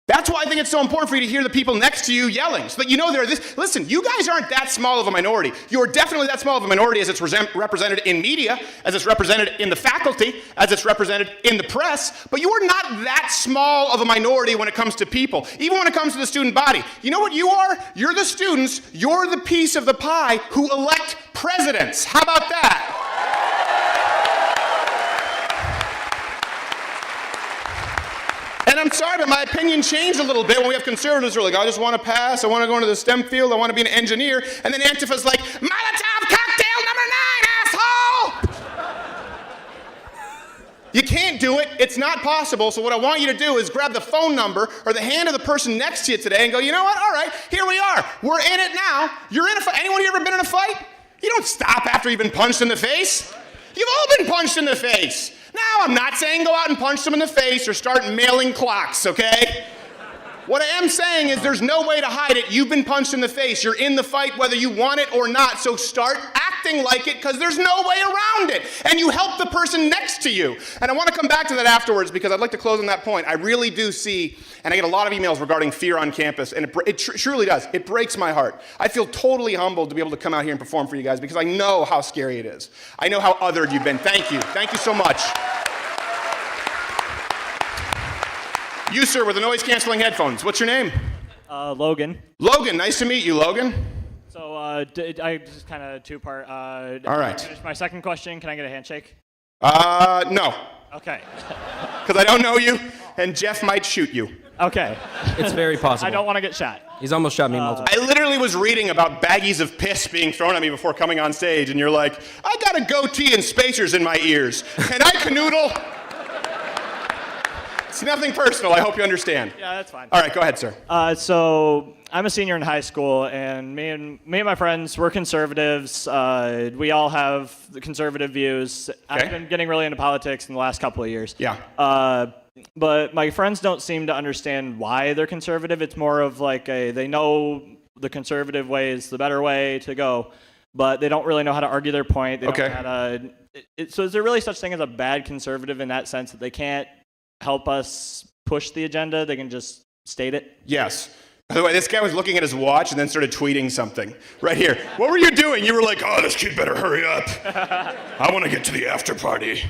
That's why I think it's so important for you to hear the people next to you yelling, so that you know they're this. Listen, you guys aren't that small of a minority. You're definitely that small of a minority as it's represented in media, as it's represented in the faculty, as it's represented in the press, but you are not that small of a minority when it comes to people, even when it comes to the student body. You know what you are? You're the students. You're the piece of the pie who elect presidents. How about that? And I'm sorry, but my opinion changed a little bit when we have conservatives who are like, I just want to pass, I want to go into the STEM field, I want to be an engineer, and then Antifa's like, Molotov cocktail number 9, asshole! You can't do it, it's not possible, so what I want you to do is grab the phone number or the hand of the person next to you today and go, you know what, all right, here we are, we're in it now, you're in a fight. Anyone here ever been in a fight? You don't stop after you've been punched in the face. You've all been punched in the face. Now, I'm not saying go out and punch them in the face or start mailing clocks, okay? What I am saying is there's no way to hide it. You've been punched in the face. You're in the fight whether you want it or not, so start acting like it because there's no way around it. And you help the person next to you. And I want to come back to that afterwards because I'd like to close on that point. I really do see, and I get a lot of emails regarding fear on campus, and it truly does. It breaks my heart. I feel totally humbled to be able to come out here and perform for you guys because I know how scary it is. I know how othered you've been. Thank you. Thank you so much. You, sir, with the noise-canceling headphones. What's your name? Logan. Logan, nice to meet you, Logan. So, I just kind of two-part. All right. Finish my second question. Can I get a handshake? No. Okay. Because I don't know you, and Jeff might shoot you. Okay. It's very possible. I don't want to get shot. He's almost shot me multiple times. I literally literally was reading about baggies of piss being thrown at me before coming on stage, and you're like, I got a goatee and spacers in my ears. Can I canoodle? It's nothing personal. I hope you understand. Yeah, that's fine. All right, go ahead, sir. So I'm a senior in high school, and me and my friends, we're conservatives. We all have the conservative views. Okay. I've been getting really into politics in the last couple of years. Yeah. But my friends don't seem to understand why they're conservative. It's more of like they know the conservative way is the better way to go, but they don't really know how to argue their point. They don't know how to, so is there really such thing as a bad conservative in that sense that they can't help us push the agenda? They can just state it? Yes. By the way, this guy was looking at his watch and then started tweeting something. Right here. What were you doing? You were like, oh, this kid better hurry up. I want to get to the after party.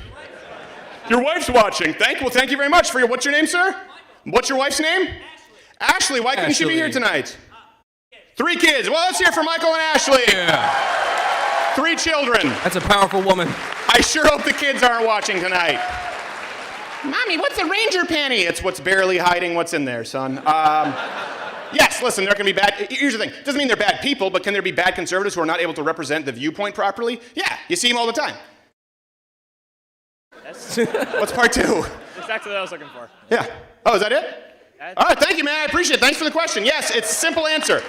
Your wife's watching. Thank you very much for what's your name, sir? What's your wife's name? Ashley. Why couldn't she be here tonight? 3 kids. Well, let's hear from Michael and Ashley. Yeah. 3 children. That's a powerful woman. I sure hope the kids aren't watching tonight. Mommy, what's a ranger panty? It's what's barely hiding what's in there, son. Yes, listen, there can be bad. Here's the thing. It doesn't mean they're bad people, but can there be bad conservatives who are not able to represent the viewpoint properly? Yeah, you see them all the time. What's part 2? Exactly what I was looking for. Yeah. Oh, is that it? All right, thank you, man. I appreciate it. Thanks for the question. Yes, it's a simple answer.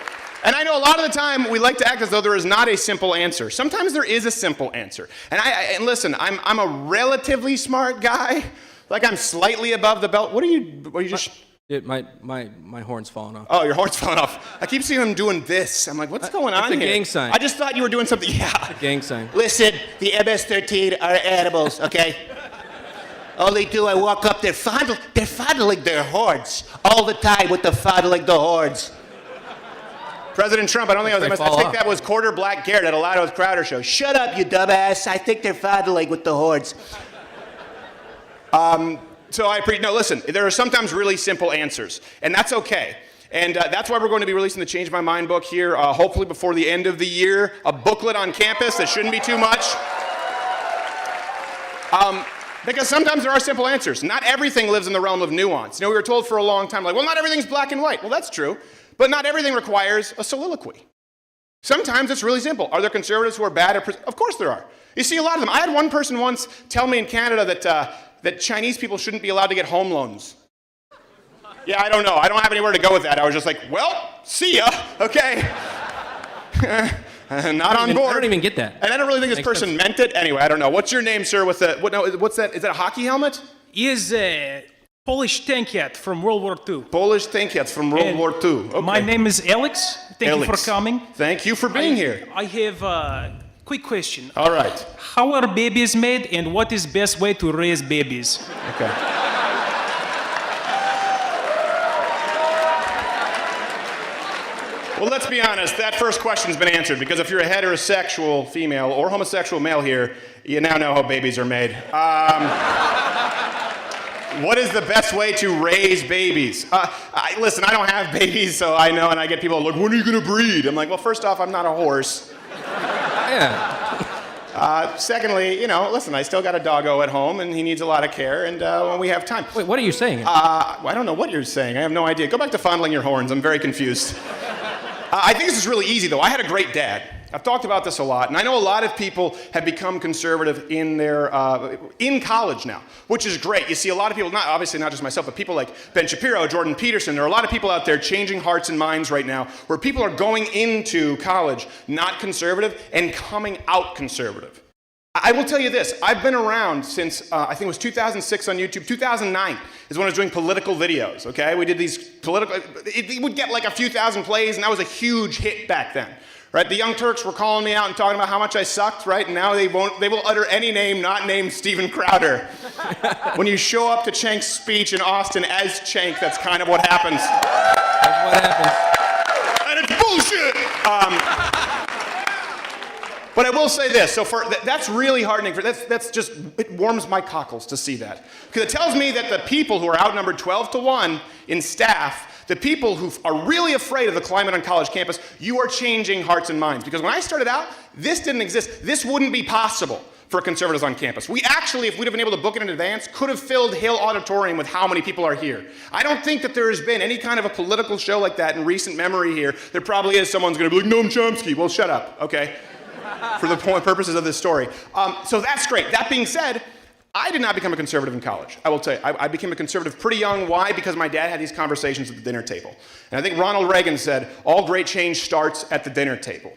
And I know a lot of the time we like to act as though there is not a simple answer. Sometimes there is a simple answer. And listen, I'm a relatively smart guy. Like I'm slightly above the belt. What are you just... My horn's falling off. Oh, your horn's falling off. I keep seeing him doing this. I'm like, what's going on here? It's a gang sign. I just thought you were doing something. Yeah. It's a gang sign. Listen, the MS-13 are animals, okay? All they do, I walk up, they're fondling their horns all the time with the fondling the horns. President Trump, I don't think I think that was quarter black Garrett at a Lotto's Crowder show. Shut up, you dumbass. I think they're fondling with the horns. So no, listen, there are sometimes really simple answers, and that's okay. And that's why we're going to be releasing the Change My Mind book here, hopefully before the end of the year. A booklet on campus that shouldn't be too much. Because sometimes there are simple answers. Not everything lives in the realm of nuance. You know, we were told for a long time, like, well, not everything's black and white. Well, that's true. But not everything requires a soliloquy. Sometimes it's really simple. Are there conservatives who are bad at... Of course there are. You see a lot of them. I had one person once tell me in Canada that Chinese people shouldn't be allowed to get home loans. Yeah, I don't know. I don't have anywhere to go with that. I was just like, well, see ya. Okay. Not on board. I don't even get that. And I don't really think this person meant it. Anyway, I don't know. What's your name, sir? What's that? Is that a hockey helmet? Is a Polish tankhead from World War II. Polish tankhead from World War II. Okay. My name is Alex. Thank you for coming. Thank you for being here. I have a quick question. All right. How are babies made, and what is best way to raise babies? Okay. Well, let's be honest, that first question's been answered, because if you're a heterosexual female or homosexual male here, you now know how babies are made. What is the best way to raise babies? Listen, I don't have babies, so I know, and I get people like, when are you gonna breed? I'm like, well, first off, I'm not a horse. Yeah. Secondly, you know, listen, I still got a doggo at home, and he needs a lot of care, and when we have time. Wait, what are you saying? I don't know what you're saying. I have no idea. Go back to fondling your horns. I'm very confused. I think this is really easy, though. I had a great dad. I've talked about this a lot, and I know a lot of people have become conservative in college now, which is great. You see a lot of people, obviously not just myself, but people like Ben Shapiro, Jordan Peterson. There are a lot of people out there changing hearts and minds right now, where people are going into college not conservative and coming out conservative. I will tell you this, I've been around since, I think it was 2006 on YouTube. 2009 is when I was doing political videos, okay? We did these it would get like a few thousand plays, and that was a huge hit back then, right? The Young Turks were calling me out and talking about how much I sucked, right? And now they will utter any name not named Steven Crowder. When you show up to Cenk's speech in Austin as Cenk, that's kind of what happens. That's what happens. And it's bullshit! But I will say this, so that's really heartening. That's just, it warms my cockles to see that. Because it tells me that the people who are outnumbered 12-1 in staff, the people who are really afraid of the climate on college campus, you are changing hearts and minds. Because when I started out, this didn't exist. This wouldn't be possible for conservatives on campus. We actually, if we'd have been able to book it in advance, could have filled Hill Auditorium with how many people are here. I don't think that there has been any kind of a political show like that in recent memory here. There probably is. Someone's going to be like, Noam Chomsky. Well, shut up, okay? For the purposes of this story. So that's great. That being said, I did not become a conservative in college. I will tell you, I became a conservative pretty young. Why? Because my dad had these conversations at the dinner table. And I think Ronald Reagan said, all great change starts at the dinner table.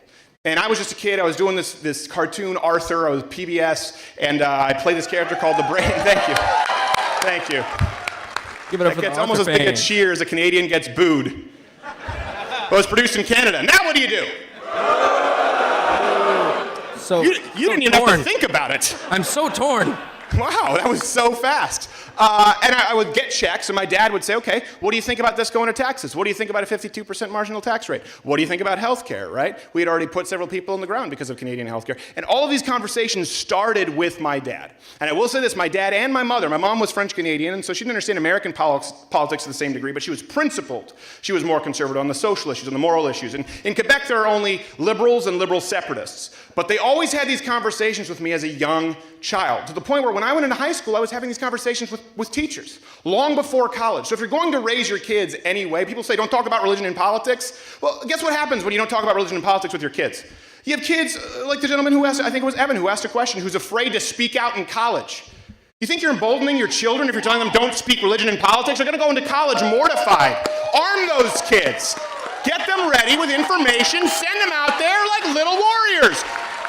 And I was just a kid. I was doing this cartoon, Arthur. I was PBS, and I played this character called the Brain. Thank you. Thank you. Give it up for the It's almost as big a cheer as a Canadian gets booed. It was produced in Canada. Now what do you do? So you didn't even have to think about it. I'm so torn. Wow, that was so fast. And I would get checks, and my dad would say, okay, what do you think about this going to taxes? What do you think about a 52% marginal tax rate? What do you think about health care, right? We had already put several people in the ground because of Canadian health care. And all of these conversations started with my dad. And I will say this, my dad and my mom was French-Canadian, and so she didn't understand American politics to the same degree, but she was principled. She was more conservative on the social issues, on the moral issues. And in Quebec, there are only liberals and liberal separatists. But they always had these conversations with me as a young child, to the point where when I went into high school, I was having these conversations with teachers, long before college. So if you're going to raise your kids anyway, people say don't talk about religion and politics. Well, guess what happens when you don't talk about religion and politics with your kids? You have kids like the gentleman who asked, I think it was Evan, who asked a question, who's afraid to speak out in college. You think you're emboldening your children if you're telling them don't speak religion and politics? They're going to go into college mortified. Arm those kids. Get them ready with information. Send them out there like little warriors.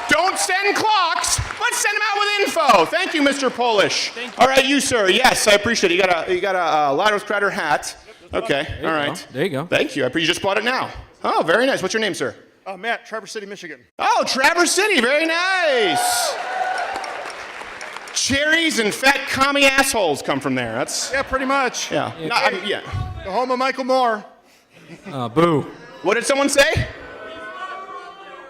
Don't send clocks, but send them out with info. Thank you, Mr. Polish. Thank you. All right, you, sir. Yes, I appreciate it. You got a Lotto's Crowder hat. Okay, all right. There you go. Thank you. You just bought it now. Oh, very nice. What's your name, sir? Matt, Traverse City, Michigan. Oh, Traverse City. Very nice. Cherries and fat commie assholes come from there. That's yeah, pretty much. Yeah. Yeah. The home of Michael Moore. Boo. What did someone say?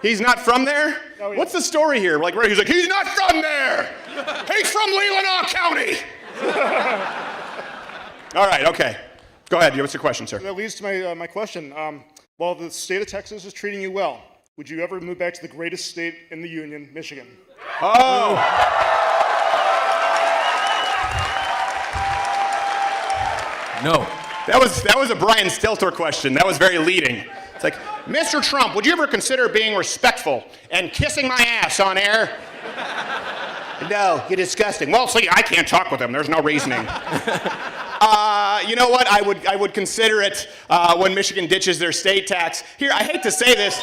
He's not from there? No, what's the story here? Like, he's like, he's not from there. He's from Leelanau County. All right, okay. Go ahead. What's your question, sir? That leads to my question. While the state of Texas is treating you well, would you ever move back to the greatest state in the union, Michigan? Oh. No. That was a Brian Stelter question. That was very leading. It's like, Mr. Trump, would you ever consider being respectful and kissing my ass on air? No, you're disgusting. Well, see, I can't talk with him. There's no reasoning. You know what? I would consider it when Michigan ditches their state tax. Here, I hate to say this.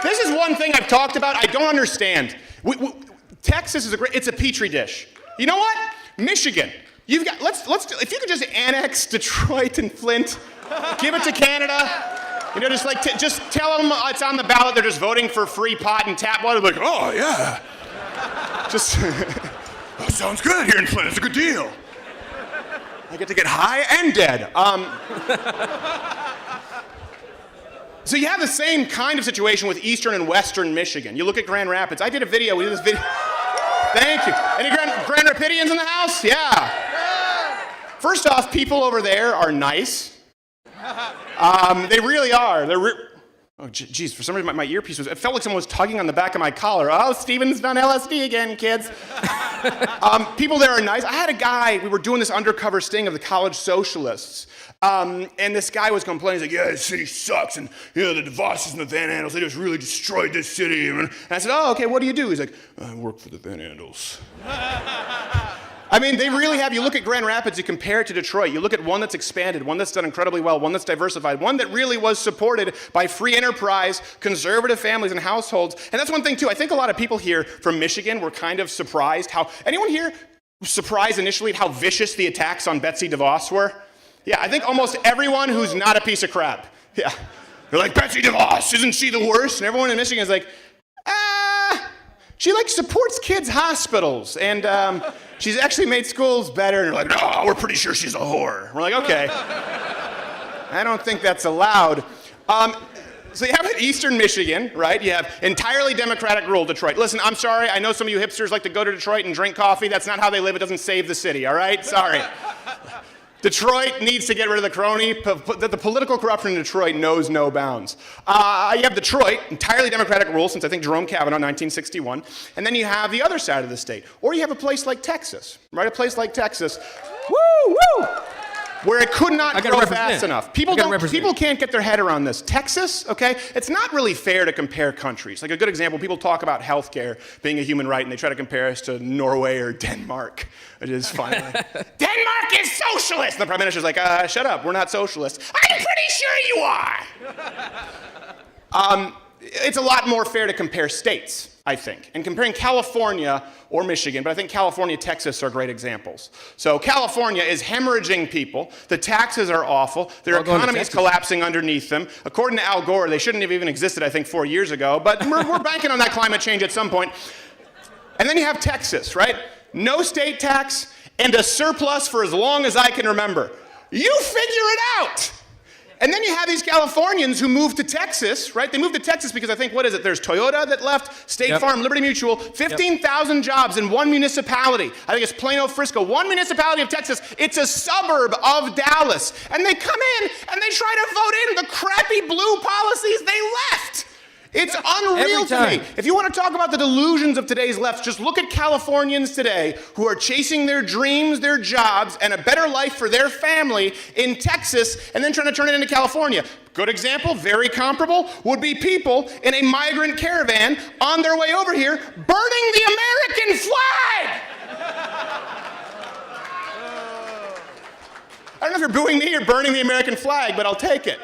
This is one thing I've talked about. I don't understand. Texas is it's a petri dish. You know what? Michigan. You've got, if you could just annex Detroit and Flint, give it to Canada, you know, just tell them it's on the ballot, they're just voting for free pot and tap water, like, oh, yeah. Just, that sounds good here in Flint, it's a good deal. I get to get high and dead. So you have the same kind of situation with eastern and western Michigan. You look at Grand Rapids. I did a video, we did this video. Thank you. Any Grand Rapidians in the house? Yeah. First off, people over there are nice. They really are. Oh, geez, for some reason my earpiece it felt like someone was tugging on the back of my collar. Oh, Steven's done LSD again, kids. People there are nice. I had a guy, we were doing this undercover sting of the college socialists. And this guy was complaining, he's like, yeah, the city sucks, and you know, the DeVosses and the Van Andels, they just really destroyed this city. And I said, oh, okay, what do you do? He's like, I work for the Van Andels. I mean, they really have. You look at Grand Rapids, you compare it to Detroit. You look at one that's expanded, one that's done incredibly well, one that's diversified, one that really was supported by free enterprise, conservative families and households. And that's one thing, too. I think a lot of people here from Michigan were kind of surprised anyone here surprised initially at how vicious the attacks on Betsy DeVos were? Yeah, I think almost everyone who's not a piece of crap. Yeah. They're like, Betsy DeVos, isn't she the worst? And everyone in Michigan is like, she supports kids' hospitals, and she's actually made schools better. And they're like, no, we're pretty sure she's a whore. We're like, okay. I don't think that's allowed. So you have in eastern Michigan, right? You have entirely Democratic rule Detroit. Listen, I'm sorry. I know some of you hipsters like to go to Detroit and drink coffee. That's not how they live. It doesn't save the city, all right? Sorry. Detroit needs to get rid of the crony. The political corruption in Detroit knows no bounds. You have Detroit, entirely Democratic rule since I think Jerome Kavanaugh in 1961. And then you have the other side of the state. Or you have a place like Texas, right? A place like Texas, where it could not grow fast enough. People can't get their head around this. Texas, okay, it's not really fair to compare countries. Like a good example, people talk about healthcare being a human right, and they try to compare us to Norway or Denmark. It is funny. Denmark is socialist! And the Prime Minister's like, shut up, we're not socialists. I'm pretty sure you are! It's a lot more fair to compare states, I think. And comparing California or Michigan, but I think California, Texas are great examples. So California is hemorrhaging people. The taxes are awful. Their economy is collapsing underneath them. According to Al Gore, they shouldn't have even existed, I think, 4 years ago. But we're banking on that climate change at some point. And then you have Texas, right? No state tax and a surplus for as long as I can remember. You figure it out! And then you have these Californians who moved to Texas, right? They moved to Texas because I think, what is it? There's Toyota that left, State Farm, Liberty Mutual, 15,000 jobs in one municipality. I think it's Plano, Frisco, one municipality of Texas. It's a suburb of Dallas. And they come in and they try to vote in the crappy blue policies they left. It's unreal to me. If you want to talk about the delusions of today's left, just look at Californians today who are chasing their dreams, their jobs, and a better life for their family in Texas and then trying to turn it into California. Good example, very comparable, would be people in a migrant caravan on their way over here burning the American flag! I don't know if you're booing me or burning the American flag, but I'll take it.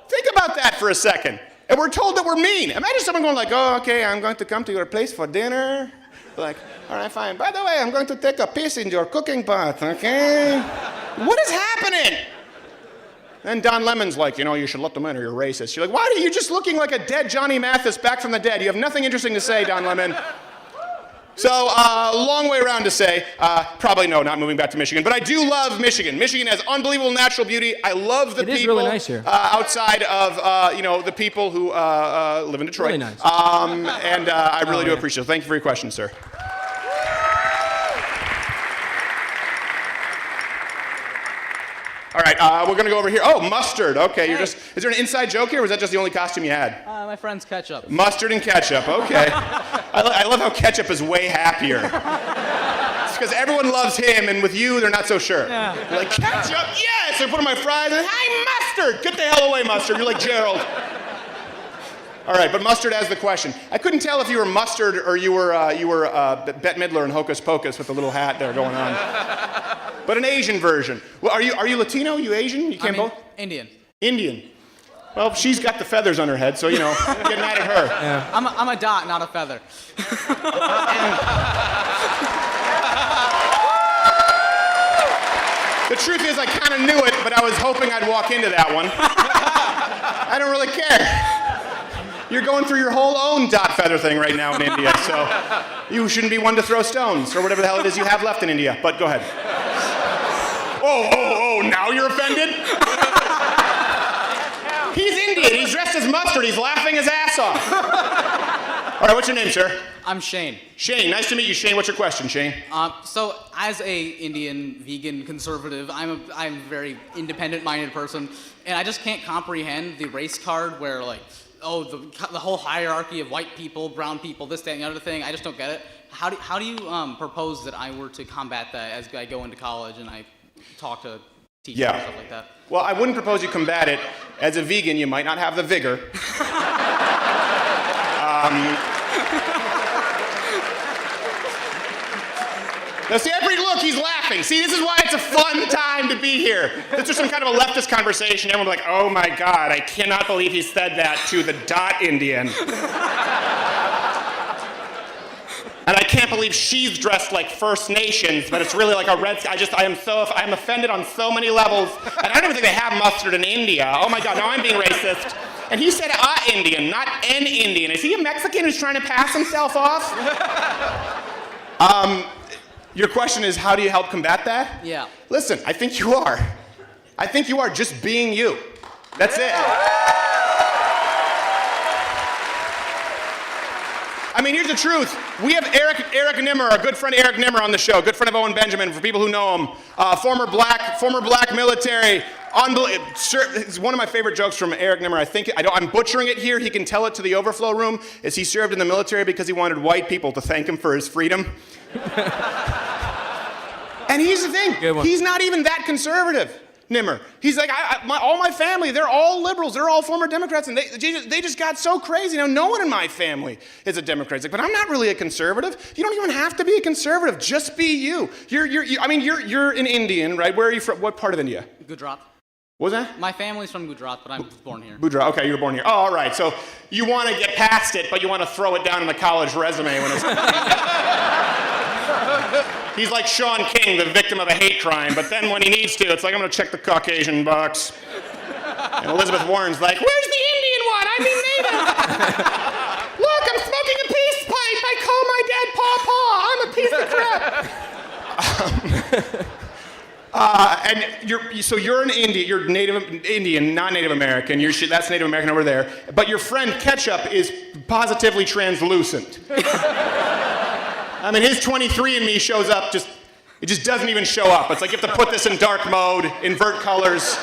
Think about that for a second. And we're told that we're mean. Imagine someone going like, oh, okay, I'm going to come to your place for dinner. Like, all right, fine. By the way, I'm going to take a piss in your cooking pot, okay? What is happening? Then Don Lemon's like, you know, you should let them in or you're racist. You're like, why are you just looking like a dead Johnny Mathis back from the dead? You have nothing interesting to say, Don Lemon. So, long way around to say, probably no, not moving back to Michigan. But I do love Michigan. Michigan has unbelievable natural beauty. I love the people really nice here. Outside of, the people who live in Detroit. Really nice. And I really do appreciate it. Thank you for your question, sir. All right, we're going to go over here. Oh, mustard. Okay, is there an inside joke here, or was that just the only costume you had? My friend's ketchup. Mustard and ketchup, okay. I love how ketchup is way happier. It's because everyone loves him, and with you, they're not so sure. Yeah. You're like, ketchup, yes! I put on my fries, and hi, mustard! Get the hell away, mustard. You're like Gerald. All right, but mustard as the question. I couldn't tell if you were mustard or you were Bette Midler in Hocus Pocus with the little hat there going on. But an Asian version. Well, are you Latino? You Asian? You can't both? Indian. Indian. Well, she's got the feathers on her head, so, get mad at her. Yeah. I'm a dot, not a feather. The truth is, I kind of knew it, but I was hoping I'd walk into that one. I don't really care. You're going through your whole own dot feather thing right now in India, so you shouldn't be one to throw stones, or whatever the hell it is you have left in India. But go ahead. Oh, now you're offended? He's Indian. He's dressed as mustard. He's laughing his ass off. All right, what's your name, sir? I'm Shane. Shane, nice to meet you, Shane. What's your question, Shane? So, as a Indian vegan conservative, I'm a very independent-minded person, and I just can't comprehend the race card where, like, the whole hierarchy of white people, brown people, this, that, and the other thing. I just don't get it. How do you propose that I were to combat that as I go into college and I talk to teachers and stuff like that? Well, I wouldn't propose you combat it. As a vegan, you might not have the vigor. Now, see, look, he's laughing. See, this is why it's a fun time to be here. This is some kind of a leftist conversation. Everyone's like, oh my God, I cannot believe he said that to the dot Indian. And I can't believe she's dressed like First Nations, but it's really like a red. I'm offended on so many levels. And I don't even think they have mustard in India. Oh my God, now I'm being racist. And he said Indian, not an Indian. Is he a Mexican who's trying to pass himself off? Your question is, how do you help combat that? Yeah. Listen, I think you are. I think you are just being you. That's it. I mean, here's the truth. We have Eric Nimmer, our good friend Eric Nimmer on the show, good friend of Owen Benjamin, for people who know him. Former black military. It's one of my favorite jokes from Eric Nimmer. I'm butchering it here. He can tell it to the overflow room. Is he served in the military because he wanted white people to thank him for his freedom? And here's the thing. He's not even that conservative. Nimmer. He's like, all my family, they're all liberals, they're all former Democrats, and they just got so crazy. Now, no one in my family is a Democrat. He's like, but I'm not really a conservative. You don't even have to be a conservative. Just be you. You're an Indian, right? Where are you from? What part of India? Gujarat. What was that? My family's from Gujarat, but I'm born here. Gujarat, okay, you were born here. Oh, all right, so you want to get past it, but you want to throw it down in the college resume when it's... He's like Sean King, the victim of a hate crime, but then when he needs to, it's like, I'm going to check the Caucasian box. And Elizabeth Warren's like, where's the Indian one? I mean native. Look, I'm smoking a peace pipe. I call my dad Paw Paw. I'm a piece of crap. And you're an Indian. You're Indian, not Native American. That's Native American over there. But your friend Ketchup is positively translucent. I mean, his 23andMe shows up, it just doesn't even show up. It's like you have to put this in dark mode, invert colors.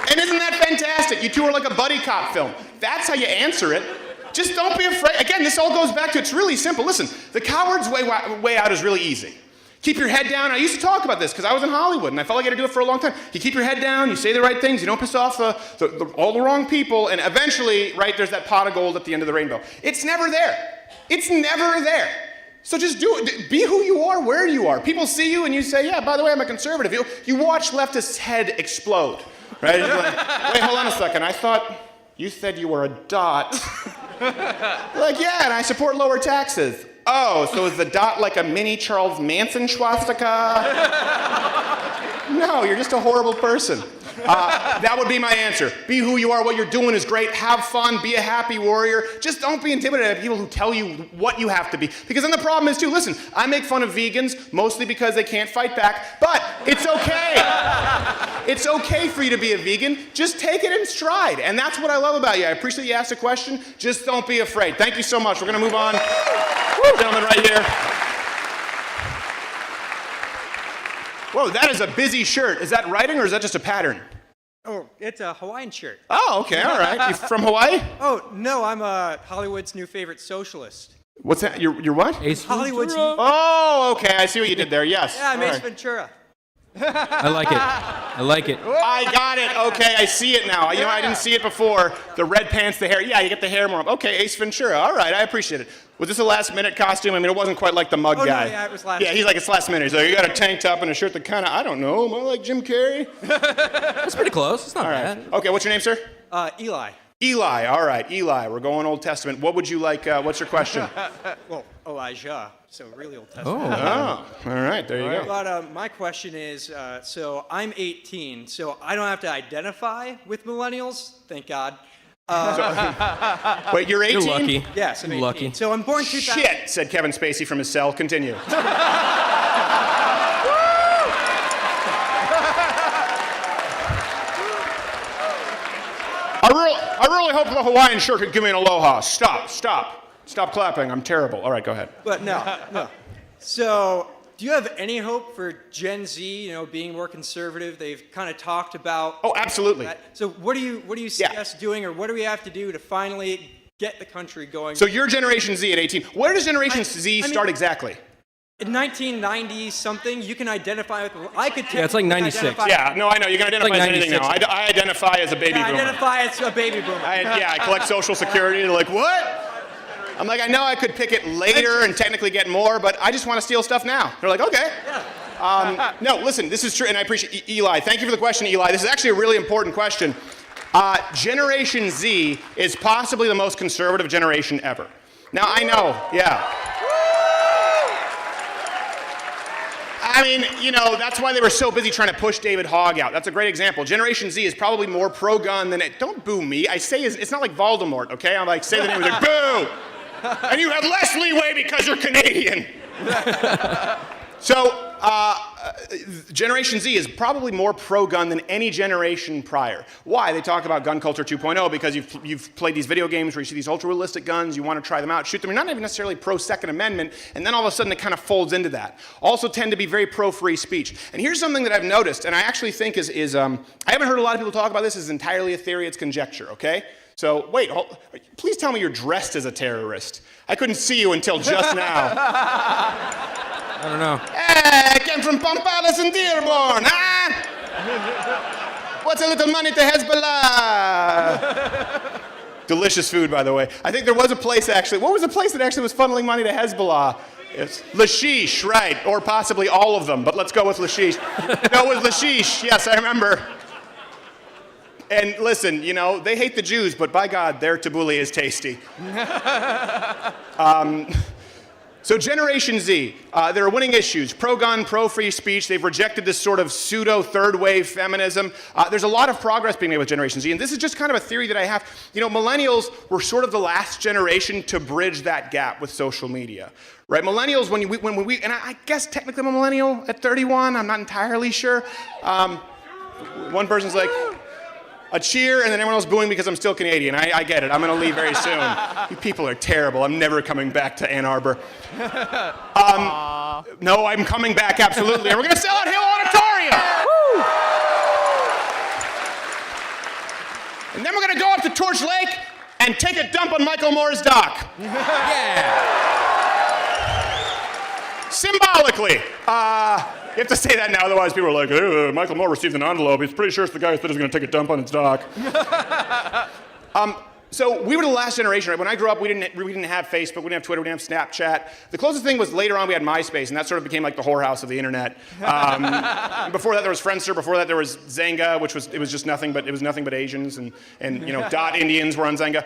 And isn't that fantastic? You two are like a buddy cop film. That's how you answer it. Just don't be afraid. Again, this all goes back to, it's really simple. Listen, the coward's way out is really easy. Keep your head down. I used to talk about this because I was in Hollywood and I felt like I had to do it for a long time. You keep your head down, you say the right things, you don't piss off all the wrong people, and eventually, right, there's that pot of gold at the end of the rainbow. It's never there. It's never there. So just do it. Be who you are, where you are. People see you and you say, yeah, by the way, I'm a conservative. You watch leftists' head explode, right? You're like, wait, hold on a second. I thought you said you were a dot. Like, yeah, and I support lower taxes. Oh, so is the dot like a mini Charles Manson swastika? No, you're just a horrible person. That would be my answer. Be who you are. What you're doing is great. Have fun. Be a happy warrior. Just don't be intimidated by people who tell you what you have to be. Because then the problem is, too, listen, I make fun of vegans mostly because they can't fight back, but it's okay. It's okay for you to be a vegan. Just take it in stride. And that's what I love about you. I appreciate you asked a question. Just don't be afraid. Thank you so much. We're going to move on. Gentleman right here. Whoa, that is a busy shirt. Is that writing or is that just a pattern? Oh, it's a Hawaiian shirt. Oh, okay, all right. You from Hawaii? Oh, no, I'm Hollywood's new favorite socialist. What's that? You're what? Ace Hollywood's Ventura. Oh, okay, I see what you did there, yes. Yeah, I'm all Ace right. Ventura. I like it. I like it. I got it. Okay, I see it now. You know, I didn't see it before. The red pants, the hair. Yeah, you get the hair more. Okay, Ace Ventura. All right, I appreciate it. Was this a last-minute costume? I mean, it wasn't quite like the mug guy. No, yeah, it was last. Yeah, he's like, it's last minute. He's like, you got a tank top and a shirt that kind of, I don't know, more like Jim Carrey. That's pretty close. It's not bad. Okay, what's your name, sir? Eli. Eli. All right, Eli. We're going Old Testament. What would you like? What's your question? Well, Elijah. So really Old Testament. Oh, all right. There you go. But my question is, so I'm 18, so I don't have to identify with millennials. Thank God. Wait, you're 18? You're lucky. Yes, I'm 18. Lucky. So I'm born 2000. Shit, said Kevin Spacey from his cell. Continue. I really hope the Hawaiian shirt could give me an aloha. Stop clapping. I'm terrible. All right, go ahead. But no. So, do you have any hope for Gen Z, being more conservative? They've kind of talked about... Oh, absolutely. That. So what do you see us doing, or what do we have to do to finally get the country going? So you're Generation Z at 18. Where does Generation Z start exactly? In 1990 something, you can identify with... I could it's like 96. Yeah, no, I know. You can identify like as anything now. I identify as a baby boomer. I identify as a baby boomer. I collect Social Security. They're like, what? I'm like, I know I could pick it later and technically get more, but I just want to steal stuff now. They're like, okay. No, listen, this is true, and I appreciate Eli. Thank you for the question, Eli. This is actually a really important question. Generation Z is possibly the most conservative generation ever. Now, I know, yeah. I mean, that's why they were so busy trying to push David Hogg out. That's a great example. Generation Z is probably more pro-gun than it. Don't boo me. I say it's not like Voldemort, okay? I'm like, say the name, like, boo! And you have less leeway because you're Canadian. So, Generation Z is probably more pro-gun than any generation prior. Why? They talk about gun culture 2.0 because you've played these video games where you see these ultra-realistic guns, you want to try them out, shoot them. You're not even necessarily pro-Second Amendment, and then all of a sudden it kind of folds into that. Also tend to be very pro-free speech. And here's something that I've noticed, and I actually think is I haven't heard a lot of people talk about this. It's entirely a theory, it's conjecture, okay? So wait, please tell me you're dressed as a terrorist. I couldn't see you until just now. I don't know. Hey, I came from Pompalis and Dearborn, huh? What's a little money to Hezbollah? Delicious food, by the way. I think there was a place actually. What was the place that actually was funneling money to Hezbollah? It's Lashish, right? Or possibly all of them, but let's go with Lashish. No, it was Lashish. Yes, I remember. And listen, you know, they hate the Jews, but by God, their tabbouleh is tasty. So Generation Z, there are winning issues, pro-gun, pro-free speech. They've rejected this sort of pseudo-third-wave feminism. There's a lot of progress being made with Generation Z, and this is just kind of a theory that I have. You know, millennials were sort of the last generation to bridge that gap with social media, right? Millennials, when we and I guess technically I'm a millennial at 31, I'm not entirely sure. One person's like, a cheer, and then everyone else booing because I'm still Canadian. I get it. I'm going to leave very soon. You people are terrible. I'm never coming back to Ann Arbor. No, I'm coming back, absolutely. And we're going to sell out Hill Auditorium. Woo! And then we're going to go up to Torch Lake and take a dump on Michael Moore's dock. Yeah. Symbolically. You have to say that now, otherwise people are like, Michael Moore received an envelope. He's pretty sure it's the guy who said he's going to take a dump on his dock. So we were the last generation, right? When I grew up, we didn't have Facebook, we didn't have Twitter, we didn't have Snapchat. The closest thing was later on we had MySpace, and that sort of became like the whorehouse of the internet. Before that there was Friendster. Before that there was Zanga, which was just nothing but Asians, and you know, dot Indians were on Zanga.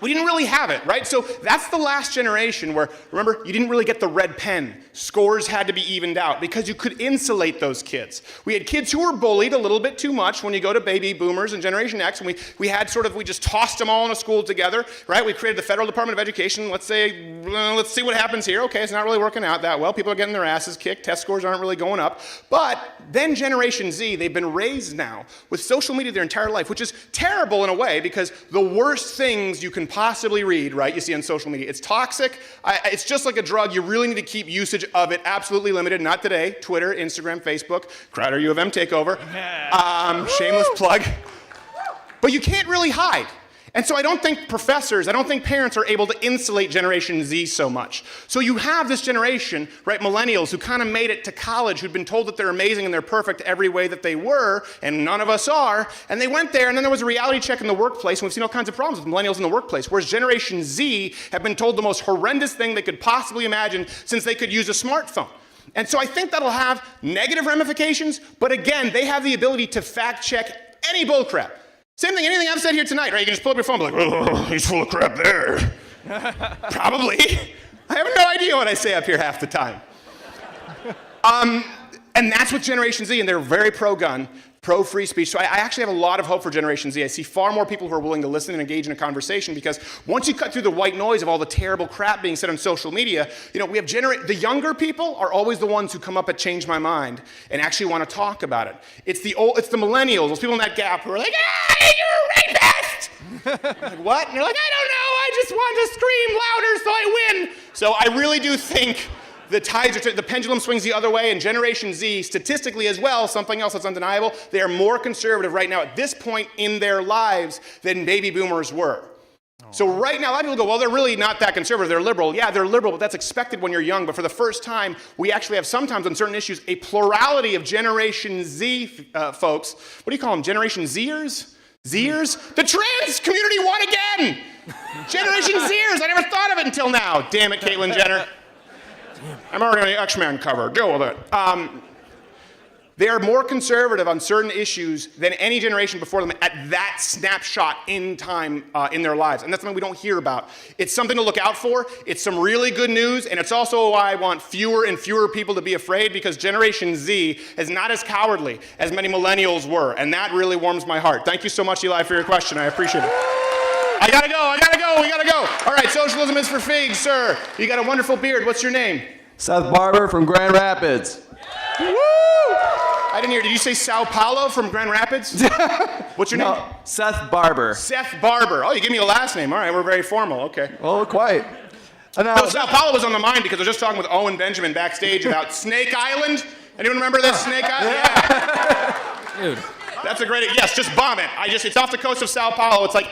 We didn't really have it, right? So that's the last generation where, remember, you didn't really get the red pen. Scores had to be evened out because you could insulate those kids. We had kids who were bullied a little bit too much when you go to baby boomers and Generation X, and we just tossed them all in a school together, right? We created the Federal Department of Education. Let's see what happens here. Okay, it's not really working out that well. People are getting their asses kicked. Test scores aren't really going up. But then Generation Z, they've been raised now with social media their entire life, which is terrible in a way because the worst things you can possibly read, right, you see on social media. It's toxic. It's just like a drug. You really need to keep usage of it absolutely limited. Not today. Twitter, Instagram, Facebook, CrowderUofMTakeover. Shameless plug. But you can't really hide. And so I don't think parents are able to insulate Generation Z so much. So you have this generation, right, millennials who kind of made it to college, who'd been told that they're amazing and they're perfect every way that they were, and none of us are, and they went there, and then there was a reality check in the workplace, and we've seen all kinds of problems with millennials in the workplace, whereas Generation Z have been told the most horrendous thing they could possibly imagine since they could use a smartphone. And so I think that'll have negative ramifications, but again, they have the ability to fact check any bullcrap. Same thing, anything I've said here tonight, right? You can just pull up your phone and be like, oh, he's full of crap there. Probably. I have no idea what I say up here half the time. And that's with Generation Z, and they're very pro-gun, pro-free speech. So I actually have a lot of hope for Generation Z. I see far more people who are willing to listen and engage in a conversation because once you cut through the white noise of all the terrible crap being said on social media, you know, we have the younger people are always the ones who come up at Change My Mind and actually want to talk about it. It's the millennials, those people in that gap who are like, you're a rapist! Like, what? And you're like, I don't know, I just want to scream louder so I win. So I really do think the pendulum swings the other way, and Generation Z, statistically as well, something else that's undeniable, they are more conservative right now at this point in their lives than baby boomers were. So right now, a lot of people go, well, they're really not that conservative, they're liberal. Yeah, they're liberal, but that's expected when you're young. But for the first time, we actually have sometimes on certain issues a plurality of Generation Z folks. What do you call them, Generation Zers? Zers? The trans community won again! Generation Zers, I never thought of it until now. Damn it, Caitlyn Jenner. I'm already on the X-Men cover. Deal with it. They are more conservative on certain issues than any generation before them at that snapshot in time in their lives. And that's something we don't hear about. It's something to look out for. It's some really good news. And it's also why I want fewer and fewer people to be afraid, because Generation Z is not as cowardly as many millennials were. And that really warms my heart. Thank you so much, Eli, for your question. I appreciate it. I gotta go. We gotta go. All right, socialism is for figs, sir. You got a wonderful beard. What's your name? Seth Barber from Grand Rapids. Woo! I didn't hear. Did you say Sao Paulo from Grand Rapids? What's your name? Seth Barber. Seth Barber. Oh, you gave me a last name. All right, we're very formal. Okay. Well, quite. No, Sao Paulo was on the mind because I was just talking with Owen Benjamin backstage about Snake Island. Anyone remember this Snake Island? Yeah. Dude. That's a great, yes, just bomb it. It's off the coast of Sao Paulo. It's like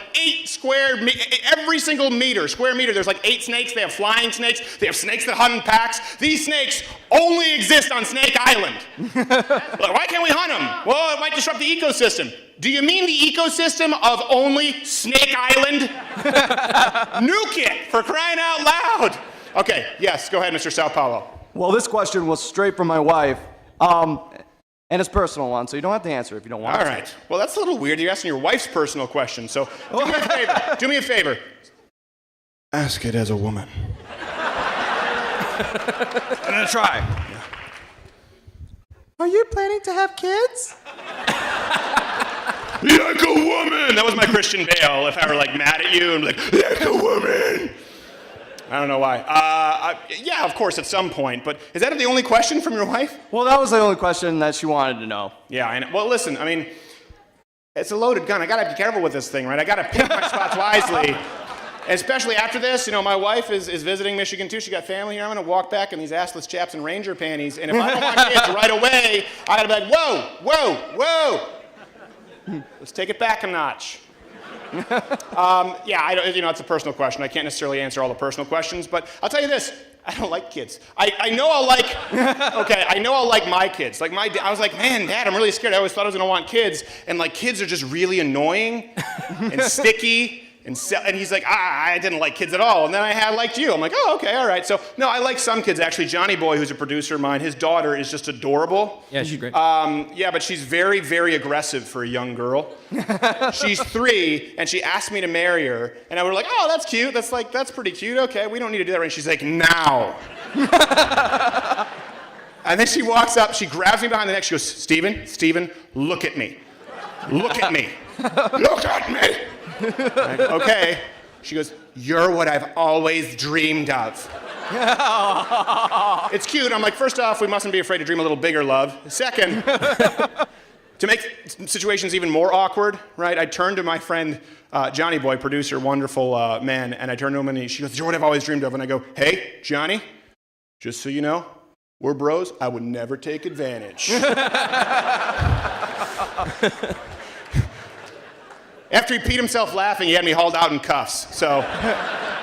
every single square meter, there's like 8 snakes. They have flying snakes. They have snakes that hunt in packs. These snakes only exist on Snake Island. Why can't we hunt them? Well, it might disrupt the ecosystem. Do you mean the ecosystem of only Snake Island? Nuke it, for crying out loud. Okay, yes, go ahead, Mr. Sao Paulo. Well, this question was straight from my wife. And it's a personal one, so you don't have to answer if you don't want to. All right. Well, that's a little weird. You're asking your wife's personal question. So do me a favor. Do me a favor. Ask it as a woman. I'm gonna try. Yeah. Are you planning to have kids? Like a woman. That was my Christian Bale. If I were like mad at you and like a woman. I don't know why. Yeah, of course, at some point. But is that the only question from your wife? Well, that was the only question that she wanted to know. Yeah, I know. Well, listen, I mean, it's a loaded gun. I gotta be careful with this thing, right? I gotta pick my spots wisely. Especially after this, my wife is visiting Michigan too. She got family here. I'm gonna walk back in these assless chaps and ranger panties. And if I don't want kids right away, I gotta be like, whoa. Let's take it back a notch. Yeah, it's a personal question. I can't necessarily answer all the personal questions, but I'll tell you this. I don't like kids. I know I'll like my kids. Like I was like, man, Dad, I'm really scared. I always thought I was gonna want kids, and like kids are just really annoying and sticky. And he's like, I didn't like kids at all. And then I liked you. I'm like, oh, okay, all right. So, no, I like some kids, actually. Johnny Boy, who's a producer of mine, his daughter is just adorable. Yeah, she's great. Yeah, but she's very, very aggressive for a young girl. She's 3, and she asked me to marry her. And I was like, oh, that's cute. That's pretty cute. Okay, we don't need to do that. And she's like, now. And then she walks up, she grabs me behind the neck. She goes, Steven, look at me. Look at me. Look at me. Like, okay. She goes, you're what I've always dreamed of. It's cute. I'm like, first off, we mustn't be afraid to dream a little bigger, love. Second, to make situations even more awkward, right, I turned to my friend Johnny Boy, producer, wonderful man, and I turned to him and she goes, you're what I've always dreamed of. And I go, hey, Johnny, just so you know, we're bros. I would never take advantage. After he peed himself laughing, he had me hauled out in cuffs. So,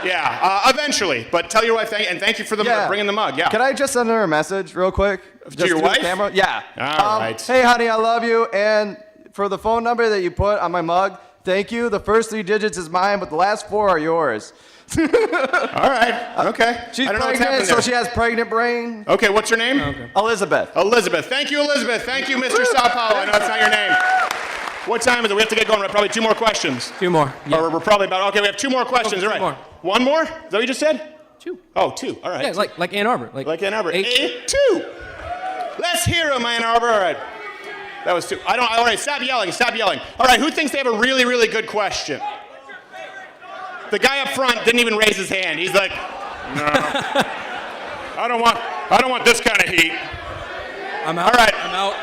yeah, eventually. But tell your wife thank you for bringing the mug. Yeah. Can I just send her a message real quick? To your wife? Camera? Yeah. All right. Hey, honey, I love you. And for the phone number that you put on my mug, thank you. The first 3 digits is mine, but the last 4 are yours. All right. Okay. She's I don't know what's pregnant, happening so there. she has pregnant brain. Okay, what's her name? Okay. Elizabeth. Elizabeth. Thank you, Elizabeth. Thank you, Mr. Sao Paulo. I know it's not your name. What time is it? We have to get going. Probably 2 more questions. 2 more. Yeah. Or we're probably about, okay, we have 2 more questions. All right. 2 more. 1 more? Is that what you just said? 2. Oh, 2. All right. Yeah, like Ann Arbor. Like Ann Arbor. 8. 2. Let's hear him, Ann Arbor. All right. That was 2. All right, stop yelling. All right, who thinks they have a really, really good question? The guy up front didn't even raise his hand. He's like, no. I don't want this kind of heat. I'm out. All right. I'm out.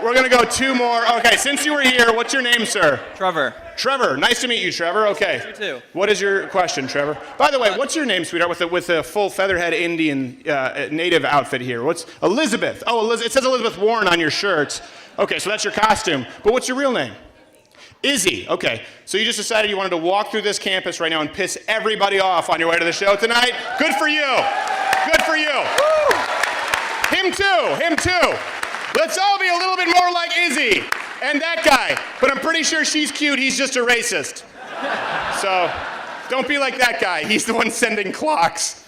We're going to go 2 more. Okay, since you were here, what's your name, sir? Trevor. Trevor. Nice to meet you, Trevor. Okay. You too. What is your question, Trevor? By the way, what's your name, sweetheart, with a full Featherhead Indian native outfit here? What's Elizabeth? Oh, it says Elizabeth Warren on your shirt. Okay, so that's your costume. But what's your real name? Izzy. Okay. So you just decided you wanted to walk through this campus right now and piss everybody off on your way to the show tonight? Good for you. Good for you. Woo. Him too. Let's all be a little bit more like Izzy and that guy. But I'm pretty sure she's cute. He's just a racist. So don't be like that guy. He's the one sending clocks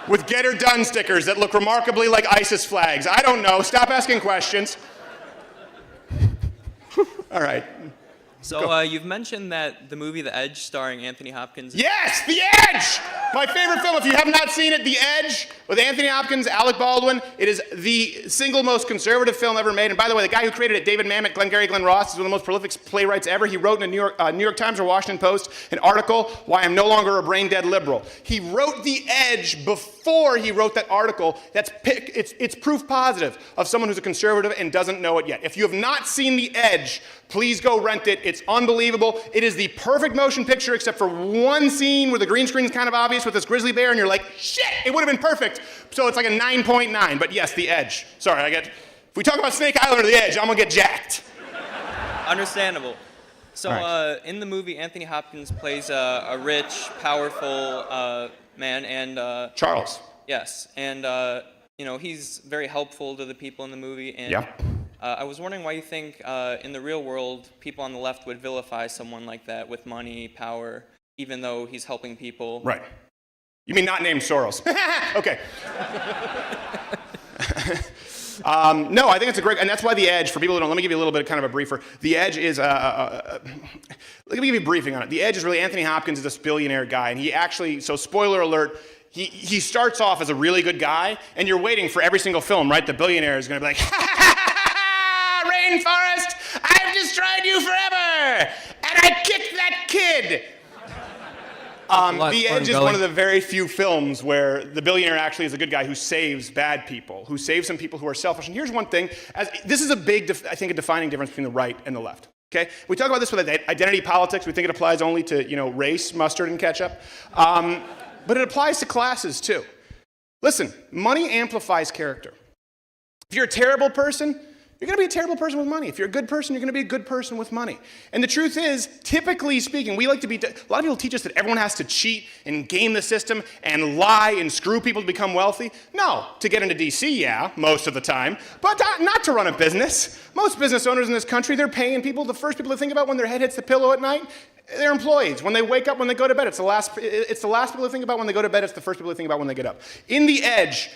with Get Her Done stickers that look remarkably like ISIS flags. I don't know. Stop asking questions. All right. So you've mentioned that the movie The Edge starring Anthony Hopkins. Yes, The Edge! My favorite film, if you have not seen it, The Edge, with Anthony Hopkins, Alec Baldwin. It is the single most conservative film ever made. And by the way, the guy who created it, David Mamet, Glengarry Glen Ross, is one of the most prolific playwrights ever. He wrote in the New York Times or Washington Post an article, Why I'm No Longer a Brain-Dead Liberal. He wrote The Edge before he wrote that article. It's proof positive of someone who's a conservative and doesn't know it yet. If you have not seen The Edge, please go rent it. It's unbelievable. It is the perfect motion picture except for one scene where the green screen is kind of obvious with this grizzly bear and you're like, shit, it would have been perfect. So it's like a 9.9, but yes, The Edge. Sorry, if we talk about Snake Island or The Edge, I'm gonna get jacked. Understandable. So in the movie, Anthony Hopkins plays a rich, powerful man, and Charles. Yes, and he's very helpful to the people in the movie. And Yeah. I was wondering why you think in the real world people on the left would vilify someone like that with money, power, even though he's helping people. Right. You mean not named Soros? Okay. No, I think it's a great, and that's why The Edge, for people who don't, let me give you a little bit of kind of a briefer. The Edge is, let me give you a briefing on it. The Edge is really, Anthony Hopkins is this billionaire guy, and he actually, so spoiler alert, he starts off as a really good guy, and you're waiting for every single film, right? The billionaire is going to be like, rainforest, I've destroyed you forever, and I kicked that kid. The Edge is one of the very few films where the billionaire actually is a good guy who saves bad people, who saves some people who are selfish. And here's one thing, this is a big, I think, a defining difference between the right and the left. Okay? We talk about this with identity politics. We think it applies only to, race, mustard, and ketchup. But it applies to classes, too. Listen, money amplifies character. If you're a terrible person, you're going to be a terrible person with money. If you're a good person, you're going to be a good person with money. And the truth is, typically speaking, we like to be, a lot of people teach us that everyone has to cheat and game the system and lie and screw people to become wealthy. No, to get into DC, yeah, most of the time, but not to run a business. Most business owners in this country, they're paying people, the first people to think about when their head hits the pillow at night, they're employees. When they wake up, when they go to bed, it's the last people to think about when they go to bed, it's the first people to think about when they get up. In The Edge,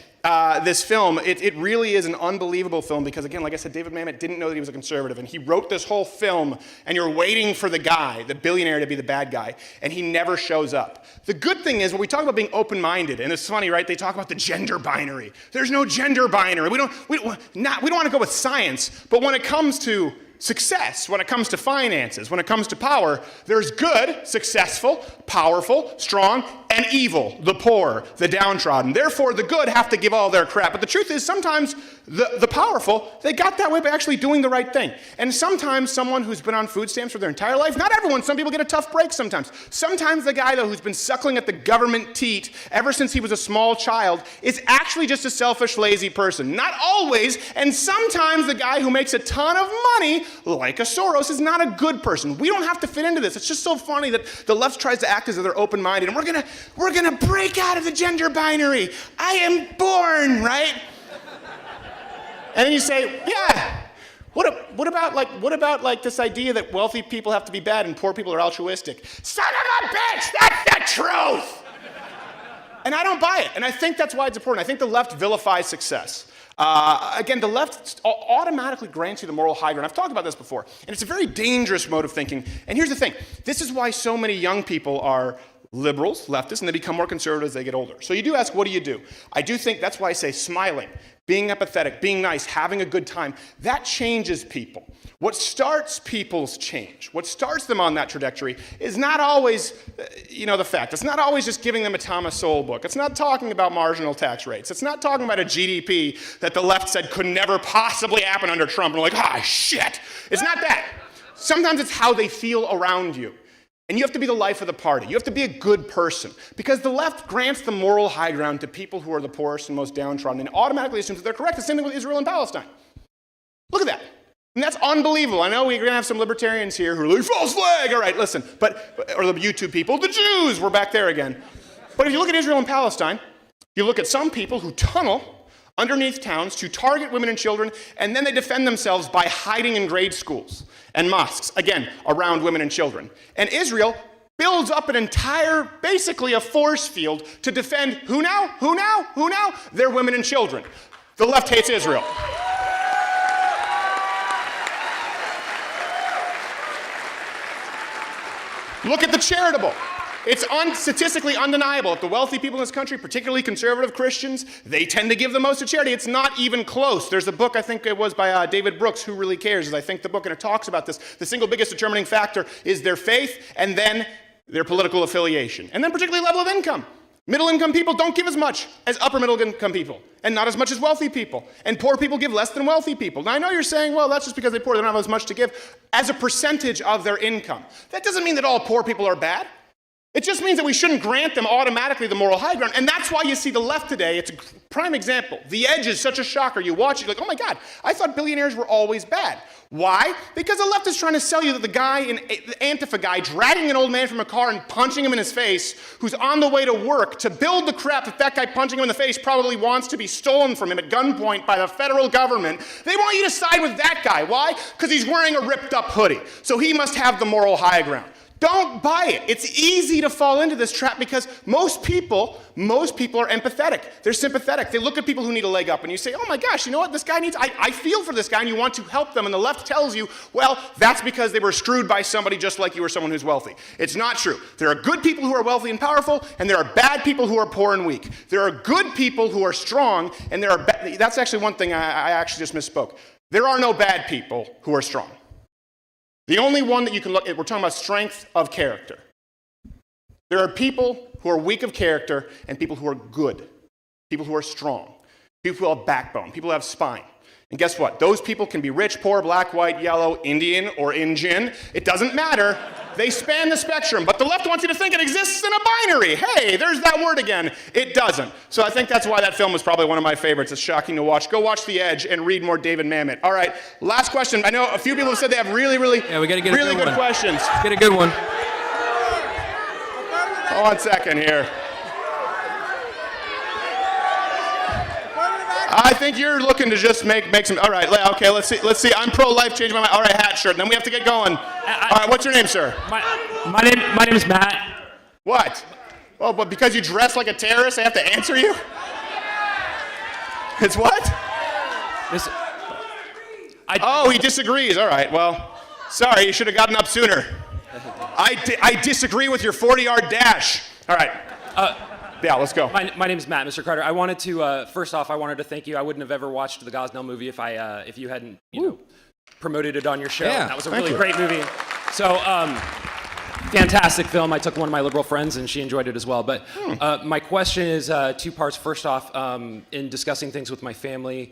this film, it really is an unbelievable film because, again, like I said, David Mamet didn't know that he was a conservative, and he wrote this whole film, and you're waiting for the guy, the billionaire, to be the bad guy, and he never shows up. The good thing is, when we talk about being open-minded, and it's funny, right? They talk about the gender binary. There's no gender binary. We don't want to go with science, but when it comes to success, when it comes to finances, when it comes to power, there's good, successful, powerful, strong, and evil, the poor, the downtrodden. Therefore, the good have to give all their crap. But the truth is, sometimes the powerful, they got that way by actually doing the right thing. And sometimes someone who's been on food stamps for their entire life, not everyone, some people get a tough break sometimes. Sometimes the guy, though, who's been suckling at the government teat ever since he was a small child is actually just a selfish, lazy person. Not always, and sometimes the guy who makes a ton of money, like a Soros, is not a good person. We don't have to fit into this. It's just so funny that the left tries to act as if they're open-minded, and we're gonna break out of the gender binary. I am born, right? And then you say, yeah, what about this idea that wealthy people have to be bad and poor people are altruistic? Son of a bitch, that's the truth! And I don't buy it, and I think that's why it's important. I think the left vilifies success. Again, the left automatically grants you the moral high ground. I've talked about this before, and it's a very dangerous mode of thinking. And here's the thing. This is why so many young people are liberals, leftists, and they become more conservative as they get older. So you do ask, what do you do? I do think that's why I say smiling, being empathetic, being nice, having a good time, that changes people. What starts people's change, what starts them on that trajectory is not always, the fact. It's not always just giving them a Thomas Sowell book. It's not talking about marginal tax rates. It's not talking about a GDP that the left said could never possibly happen under Trump. And we're like, shit. It's not that. Sometimes it's how they feel around you. And you have to be the life of the party. You have to be a good person. Because the left grants the moral high ground to people who are the poorest and most downtrodden and automatically assumes that they're correct. The same thing with Israel and Palestine. Look at that. And that's unbelievable. I know we're going to have some libertarians here who are like, false flag. All right, listen. Or the YouTube people, the Jews, we're back there again. But if you look at Israel and Palestine, you look at some people who tunnel underneath towns to target women and children, and then they defend themselves by hiding in grade schools and mosques, again, around women and children. And Israel builds up an entire, basically a force field to defend who now? Who now? Who now? Their women and children. The left hates Israel. Look at the charitable. It's statistically undeniable. If the wealthy people in this country, particularly conservative Christians, they tend to give the most to charity. It's not even close. There's a book, I think it was by David Brooks, Who Really Cares, is I think the book, and it talks about this. The single biggest determining factor is their faith and then their political affiliation. And then particularly level of income. Middle-income people don't give as much as upper-middle-income people, and not as much as wealthy people. And poor people give less than wealthy people. Now, I know you're saying, well, that's just because they're poor, they don't have as much to give as a percentage of their income. That doesn't mean that all poor people are bad. It just means that we shouldn't grant them automatically the moral high ground. And that's why you see the left today. It's a prime example. The Edge is such a shocker. You watch it, you're like, oh my God, I thought billionaires were always bad. Why? Because the left is trying to sell you that the guy, the ANTIFA guy, dragging an old man from a car and punching him in his face, who's on the way to work, to build the crap that guy punching him in the face probably wants to be stolen from him at gunpoint by the federal government. They want you to side with that guy. Why? Because he's wearing a ripped up hoodie. So he must have the moral high ground. Don't buy it. It's easy to fall into this trap because most people are empathetic. They're sympathetic. They look at people who need a leg up and you say, oh my gosh, you know what? This guy needs, I feel for this guy, and you want to help them. And the left tells you, well, that's because they were screwed by somebody just like you or someone who's wealthy. It's not true. There are good people who are wealthy and powerful, and there are bad people who are poor and weak. There are good people who are strong, and there are that's actually one thing I actually just misspoke. There are no bad people who are strong. The only one that you can look at, we're talking about strength of character. There are people who are weak of character and people who are good, people who are strong, people who have backbone, people who have spine. And guess what? Those people can be rich, poor, black, white, yellow, Indian, or Injin. It doesn't matter. They span the spectrum. But the left wants you to think it exists in a binary. Hey, there's that word again. It doesn't. So I think that's why that film is probably one of my favorites. It's shocking to watch. Go watch The Edge and read more David Mamet. All right, last question. I know a few people have said they have really good questions. Get a good one. Hold on a second here. I think you're looking to just make some. All right, okay. Let's see. I'm pro-life. Change my mind. All right, hat shirt. Then we have to get going. All right, what's your name, sir? My name is Matt. What? Well, but because you dress like a terrorist, I have to answer you. It's what? He disagrees. All right. Well, sorry. You should have gotten up sooner. I disagree with your 40-yard dash. All right. Yeah, let's go. My name is Matt, Mr. Crowder. I wanted to, first off, I wanted to thank you. I wouldn't have ever watched the Gosnell movie if you hadn't, promoted it on your show. Yeah, that was a really great movie. So, fantastic film. I took one of my liberal friends, and she enjoyed it as well. But my question is two parts. First off, in discussing things with my family,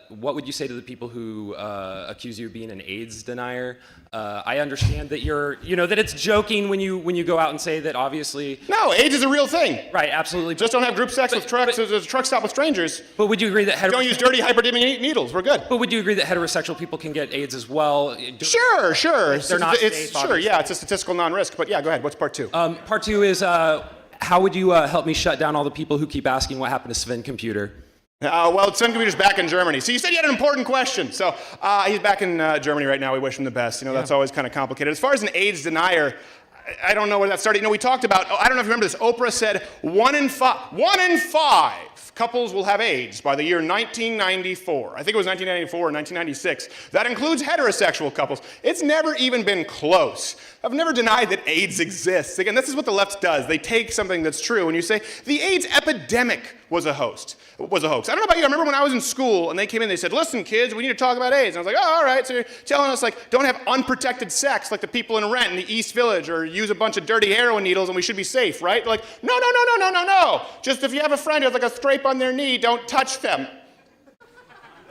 what would you say to the people who accuse you of being an AIDS denier? I understand that that it's joking when you go out and say that obviously. No, AIDS is a real thing. Right, absolutely. Just don't have group sex with trucks. There's a truck stop with strangers. But would you agree that don't use dirty hyperdimming needles? We're good. But would you agree that heterosexual people can get AIDS as well? Sure. They're not safe, sure. Yeah, it's a statistical non-risk. But yeah, go ahead. What's part two? Part two is how would you help me shut down all the people who keep asking what happened to Sven Computer? Well, Sven Computer's back in Germany. So you said you had an important question. So he's back in Germany right now. We wish him the best. That's always kind of complicated. As far as an AIDS denier, I don't know where that started. We talked about, I don't know if you remember this, Oprah said 1 in 5 couples will have AIDS by the year 1994. I think it was 1994 or 1996. That includes heterosexual couples. It's never even been close. I've never denied that AIDS exists. Again, this is what the left does. They take something that's true and you say, the AIDS epidemic was a hoax. I don't know about you. I remember when I was in school and they came in, they said, listen, kids, we need to talk about AIDS. And I was like, oh, all right. So you're telling us, don't have unprotected sex like the people in Rant in the East Village, or use a bunch of dirty heroin needles and we should be safe, right? They're like, no. Just if you have a friend who has a scrape on their knee, don't touch them.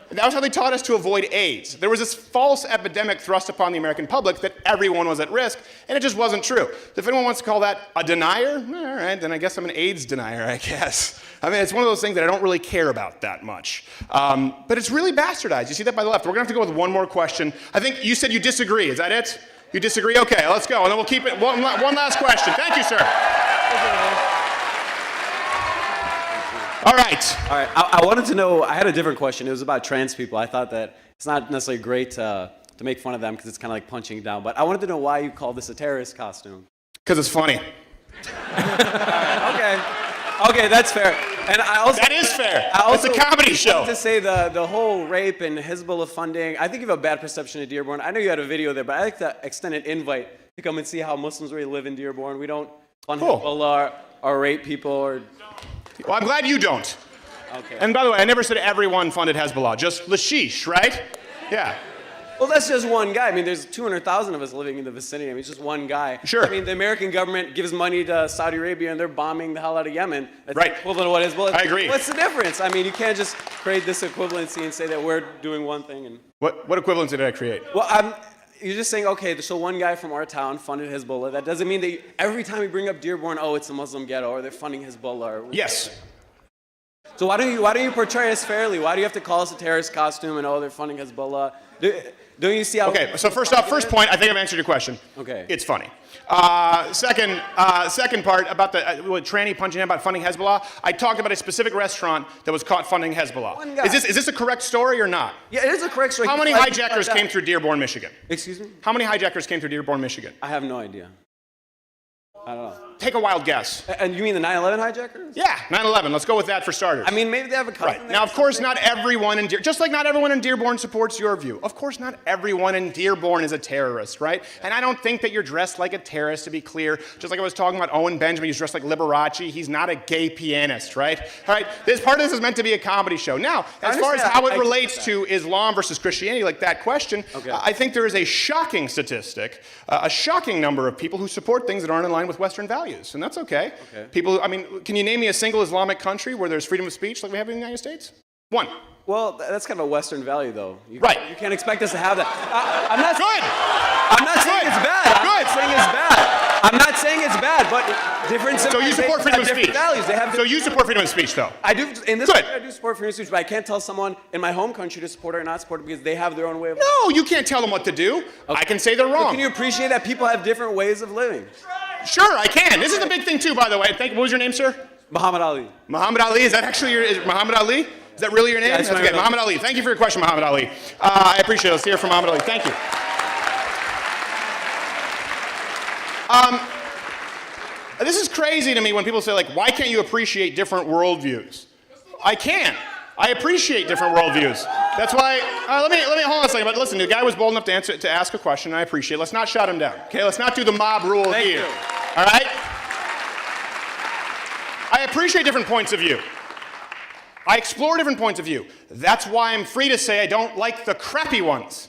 And that was how they taught us to avoid AIDS. There was this false epidemic thrust upon the American public that everyone was at risk, and it just wasn't true. If anyone wants to call that a denier, all right, then I guess I'm an AIDS denier, I guess. I mean, it's one of those things that I don't really care about that much. But it's really bastardized. You see that by the left. We're going to have to go with one more question. I think you said you disagree. Is that it? You disagree? Okay, let's go. And then we'll keep it. One last question. Thank you, sir. All right. I wanted to know, I had a different question. It was about trans people. I thought that it's not necessarily great to make fun of them because it's kind of like punching down. But I wanted to know why you call this a terrorist costume. Because it's funny. Okay, that's fair. And I also that is fair. It's a comedy show. To say the whole rape and Hezbollah funding, I think you have a bad perception of Dearborn. I know you had a video there, but I like to extend an invite to come and see how Muslims really live in Dearborn. We don't fund Hezbollah or rape people or... Well, I'm glad you don't. Okay. And by the way, I never said everyone funded Hezbollah, just Lashish, right? Yeah. Well, that's just one guy. I mean, there's 200,000 of us living in the vicinity. I mean, it's just one guy. Sure. I mean, the American government gives money to Saudi Arabia, and they're bombing the hell out of Yemen. That's right. equivalent to what Hezbollah. I agree. What's the difference? I mean, you can't just create this equivalency and say that we're doing one thing. And What equivalency did I create? well, you're just saying, okay, so one guy from our town funded Hezbollah. That doesn't mean that every time we bring up Dearborn, oh, it's a Muslim ghetto, or they're funding Hezbollah. Or yes. So why don't you portray us fairly? Why do you have to call us a terrorist costume and, oh, they're funding Hezbollah? Don't you see how... Okay, so first point, I think I've answered your question. Okay. It's funny. Second part about the tranny punching in about funding Hezbollah, I talked about a specific restaurant that was caught funding Hezbollah. Is this a correct story or not? Yeah, it is a correct story. How many hijackers came through Dearborn, Michigan? Excuse me? How many hijackers came through Dearborn, Michigan? I have no idea. I don't know. Take a wild guess. And you mean the 9/11 hijackers? Yeah, 9/11. Let's go with that for starters. I mean, maybe they have a cousin. Right. Now, of course, not everyone in just like not everyone in Dearborn supports your view. Of course, not everyone in Dearborn is a terrorist, right? And I don't think that you're dressed like a terrorist, to be clear. Just like I was talking about Owen Benjamin, he's dressed like Liberace. He's not a gay pianist, right? All right. This part of this is meant to be a comedy show. Now, as far as how it relates to Islam versus Christianity, like that question, I think there is a shocking statistic, a shocking number of people who support things that aren't in line with Western values, and that's okay. People, I mean, can you name me a single Islamic country where there's freedom of speech like we have in the United States? One. Well, that's kind of a Western value, though. Right. You can't expect us to have that. I'm not saying it's bad. I'm not saying it's bad, but different So you support freedom of speech. Values. They have so you support freedom of speech, though. I do. In this way, I do support freedom of speech, but I can't tell someone in my home country to support it or not support it because they have their own way of. No, you can't tell them what to do. Okay. I can say they're wrong. But can you appreciate that people have different ways of living? Sure, I can. This is the big thing too, by the way. What was your name, sir? Muhammad Ali. Muhammad Ali. Is that actually Muhammad Ali? Is that really your name? Yeah, That's okay. Muhammad Ali. Thank you for your question, Muhammad Ali. I appreciate it. Let's hear from Muhammad Ali. Thank you. This is crazy to me when people say, like, why can't you appreciate different worldviews? I can. I appreciate different worldviews. That's why, let me hold on a second, but listen, the guy was bold enough to ask a question, and I appreciate it. Let's not shut him down, okay? Let's not do the mob rule here, all right? I appreciate different points of view. I explore different points of view. That's why I'm free to say I don't like the crappy ones.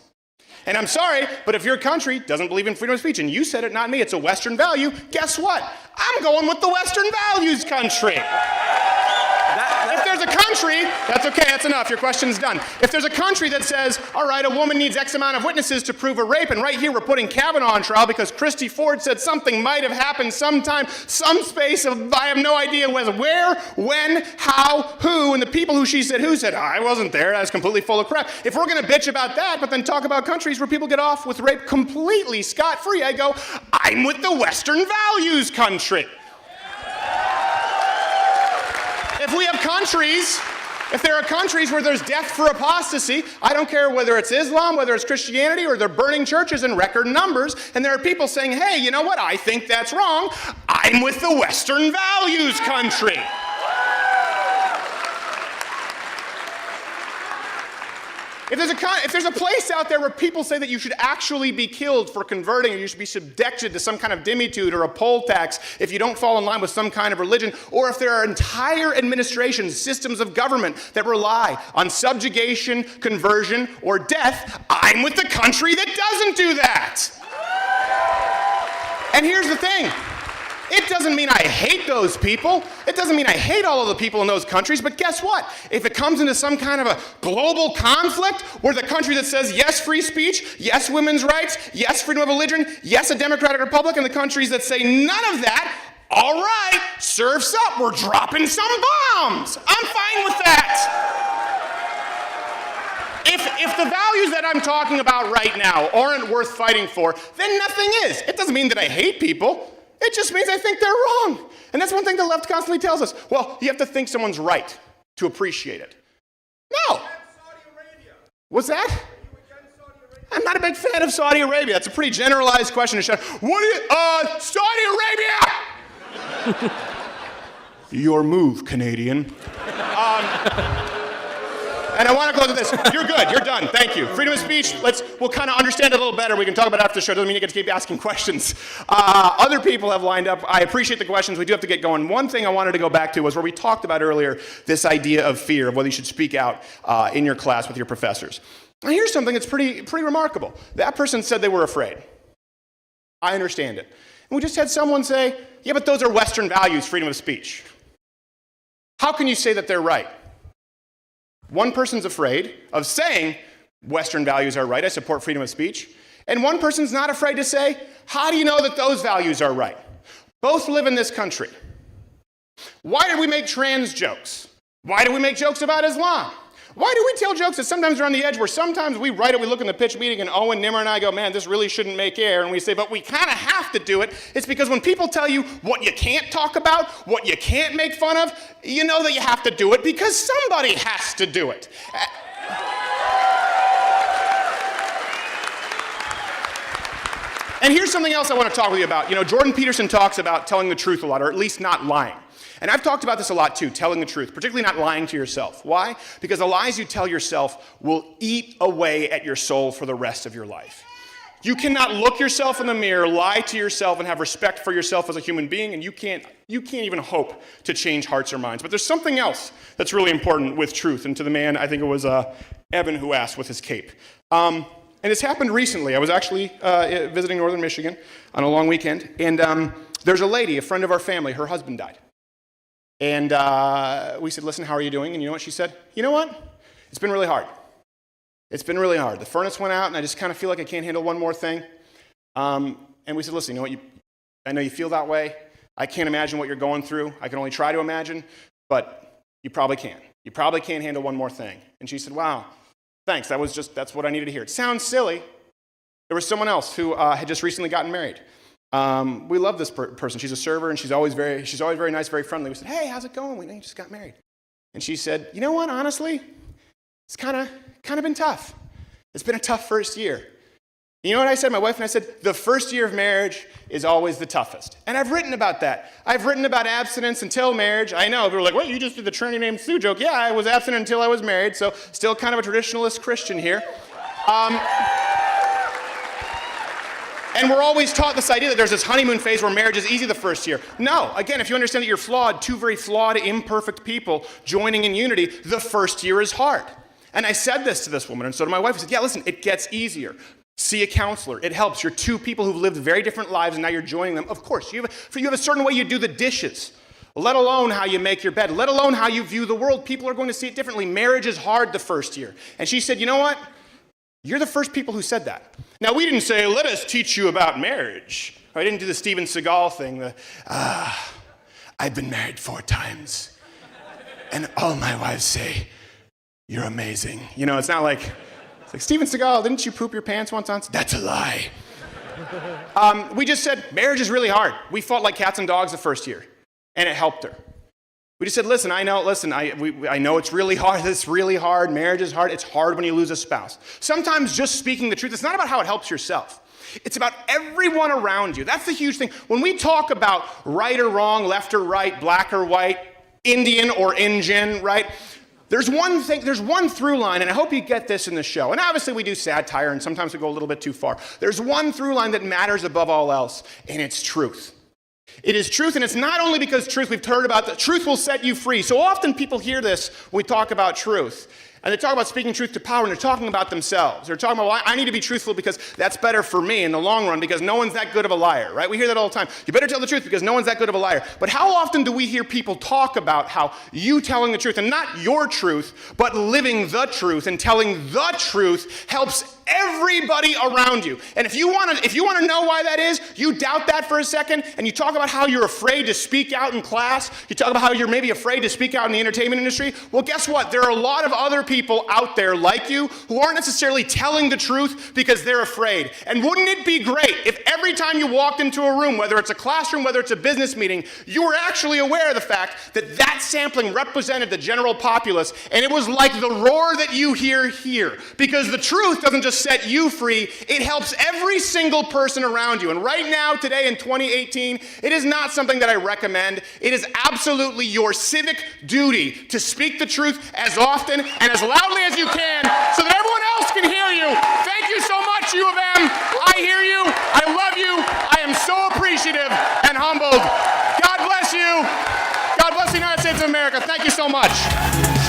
And I'm sorry, but if your country doesn't believe in freedom of speech, and you said it, not me, it's a Western value, guess what? I'm going with the Western values country. If there's a country, that's okay, that's enough, your question's done. If there's a country that says, all right, a woman needs X amount of witnesses to prove a rape, and right here we're putting Kavanaugh on trial because Christy Ford said something might have happened sometime, some space of, I have no idea where, when, how, who, and the people who she said, I wasn't there, I was completely full of crap. If we're gonna bitch about that, but then talk about countries where people get off with rape completely scot-free, I go, I'm with the Western values country. If there are countries where there's death for apostasy, I don't care whether it's Islam, whether it's Christianity, or they're burning churches in record numbers, and there are people saying, hey, you know what, I think that's wrong, I'm with the Western values country. If there's a place out there where people say that you should actually be killed for converting, or you should be subjected to some kind of dimitude or a poll tax if you don't fall in line with some kind of religion, or if there are entire administrations, systems of government that rely on subjugation, conversion, or death, I'm with the country that doesn't do that. And here's the thing. It doesn't mean I hate those people. It doesn't mean I hate all of the people in those countries, but guess what? If it comes into some kind of a global conflict where the country that says yes, free speech, yes, women's rights, yes, freedom of religion, yes, a democratic republic, and the countries that say none of that, all right, surf's up, we're dropping some bombs. I'm fine with that. If the values that I'm talking about right now aren't worth fighting for, then nothing is. It doesn't mean that I hate people. It just means I think they're wrong. And that's one thing the left constantly tells us. Well, you have to think someone's right to appreciate it. No. What's that? I'm not a big fan of Saudi Arabia. That's a pretty generalized question to shout. Saudi Arabia! Your move, Canadian. And I want to close with this. You're good. You're done. Thank you. Freedom of speech, we'll kind of understand it a little better. We can talk about it after the show. Doesn't mean you get to keep asking questions. Other people have lined up. I appreciate the questions. We do have to get going. One thing I wanted to go back to was where we talked about earlier this idea of fear, of whether you should speak out in your class with your professors. And here's something that's pretty remarkable. That person said they were afraid. I understand it. And we just had someone say, yeah, but those are Western values, freedom of speech. How can you say that they're right? One person's afraid of saying Western values are right, I support freedom of speech, and one person's not afraid to say, how do you know that those values are right? Both live in this country. Why do we make trans jokes? Why do we make jokes about Islam? Why do we tell jokes that sometimes are on the edge, where sometimes we write it, we look in the pitch meeting, and Owen, Nimmer, and I go, man, this really shouldn't make air, and we say, but we kind of have to do it. It's because when people tell you what you can't talk about, what you can't make fun of, you know that you have to do it because somebody has to do it. And here's something else I want to talk with you about. You know, Jordan Peterson talks about telling the truth a lot, or at least not lying. And I've talked about this a lot too, telling the truth, particularly not lying to yourself. Why? Because the lies you tell yourself will eat away at your soul for the rest of your life. You cannot look yourself in the mirror, lie to yourself, and have respect for yourself as a human being, and you can't even hope to change hearts or minds. But there's something else that's really important with truth, and to the man, I think it was Evan who asked with his cape. And it's happened recently. I was actually visiting northern Michigan on a long weekend, and there's a lady, a friend of our family, her husband died. And we said, listen, how are you doing? And you know what she said? You know what? It's been really hard. It's been really hard. The furnace went out, and I just kind of feel like I can't handle one more thing. And we said, listen, you know what? I know you feel that way. I can't imagine what you're going through. I can only try to imagine, but you probably can't. You probably can't handle one more thing. And she said, wow, thanks. That's what I needed to hear. It sounds silly. There was someone else who had just recently gotten married. We love this person. She's a server, and she's always very nice, very friendly. We said, hey, how's it going? We know you just got married. And she said, you know what, honestly, it's kind of been tough. It's been a tough first year. You know what I said? My wife and I said, the first year of marriage is always the toughest. And I've written about that. I've written about abstinence until marriage. I know, people are like, well, you just did the Trinity named Sue joke. Yeah, I was abstinent until I was married, so still kind of a traditionalist Christian here. And we're always taught this idea that there's this honeymoon phase where marriage is easy the first year. No, again, if you understand that you're flawed, two very flawed, imperfect people joining in unity, the first year is hard. And I said this to this woman, and so to my wife, I said, yeah, listen, it gets easier. See a counselor. It helps. You're two people who've lived very different lives, and now you're joining them. Of course, you have a certain way you do the dishes, let alone how you make your bed, let alone how you view the world. People are going to see it differently. Marriage is hard the first year. And she said, you know what? You're the first people who said that. Now, we didn't say, let us teach you about marriage. I didn't do the Steven Seagal thing, I've been married 4 times, and all my wives say, you're amazing. You know, it's like Steven Seagal, didn't you poop your pants once? That's a lie. We just said, marriage is really hard. We fought like cats and dogs the first year, and it helped her. We just said, listen, I know it's really hard. It's really hard. Marriage is hard. It's hard when you lose a spouse. Sometimes just speaking the truth, it's not about how it helps yourself. It's about everyone around you. That's the huge thing. When we talk about right or wrong, left or right, black or white, Indian or Indian, right? There's one through line, and I hope you get this in the show. And obviously we do satire, and sometimes we go a little bit too far. There's one through line that matters above all else, and it's truth. It is truth, and it's not only because truth, we've heard about that truth will set you free. So often people hear this when we talk about truth. And they talk about speaking truth to power, and they're talking about themselves. They're talking about, well, I need to be truthful because that's better for me in the long run because no one's that good of a liar, right? We hear that all the time. You better tell the truth because no one's that good of a liar. But how often do we hear people talk about how you telling the truth, and not your truth, but living the truth and telling the truth helps everybody around you? And if you want to know why that is, you doubt that for a second, and you talk about how you're afraid to speak out in class, you talk about how you're maybe afraid to speak out in the entertainment industry, well, guess what? There are a lot of other people out there like you who aren't necessarily telling the truth because they're afraid. And wouldn't it be great if every time you walked into a room, whether it's a classroom, whether it's a business meeting, you were actually aware of the fact that that sampling represented the general populace, and it was like the roar that you hear here. Because the truth doesn't just set you free, it helps every single person around you. And right now, today in 2018, it is not something that I recommend. It is absolutely your civic duty to speak the truth as often and as loudly as you can so that everyone else can hear you. Thank you so much, U of M. I hear you. I love you. I am so appreciative and humbled. God bless you. God bless the United States of America. Thank you so much.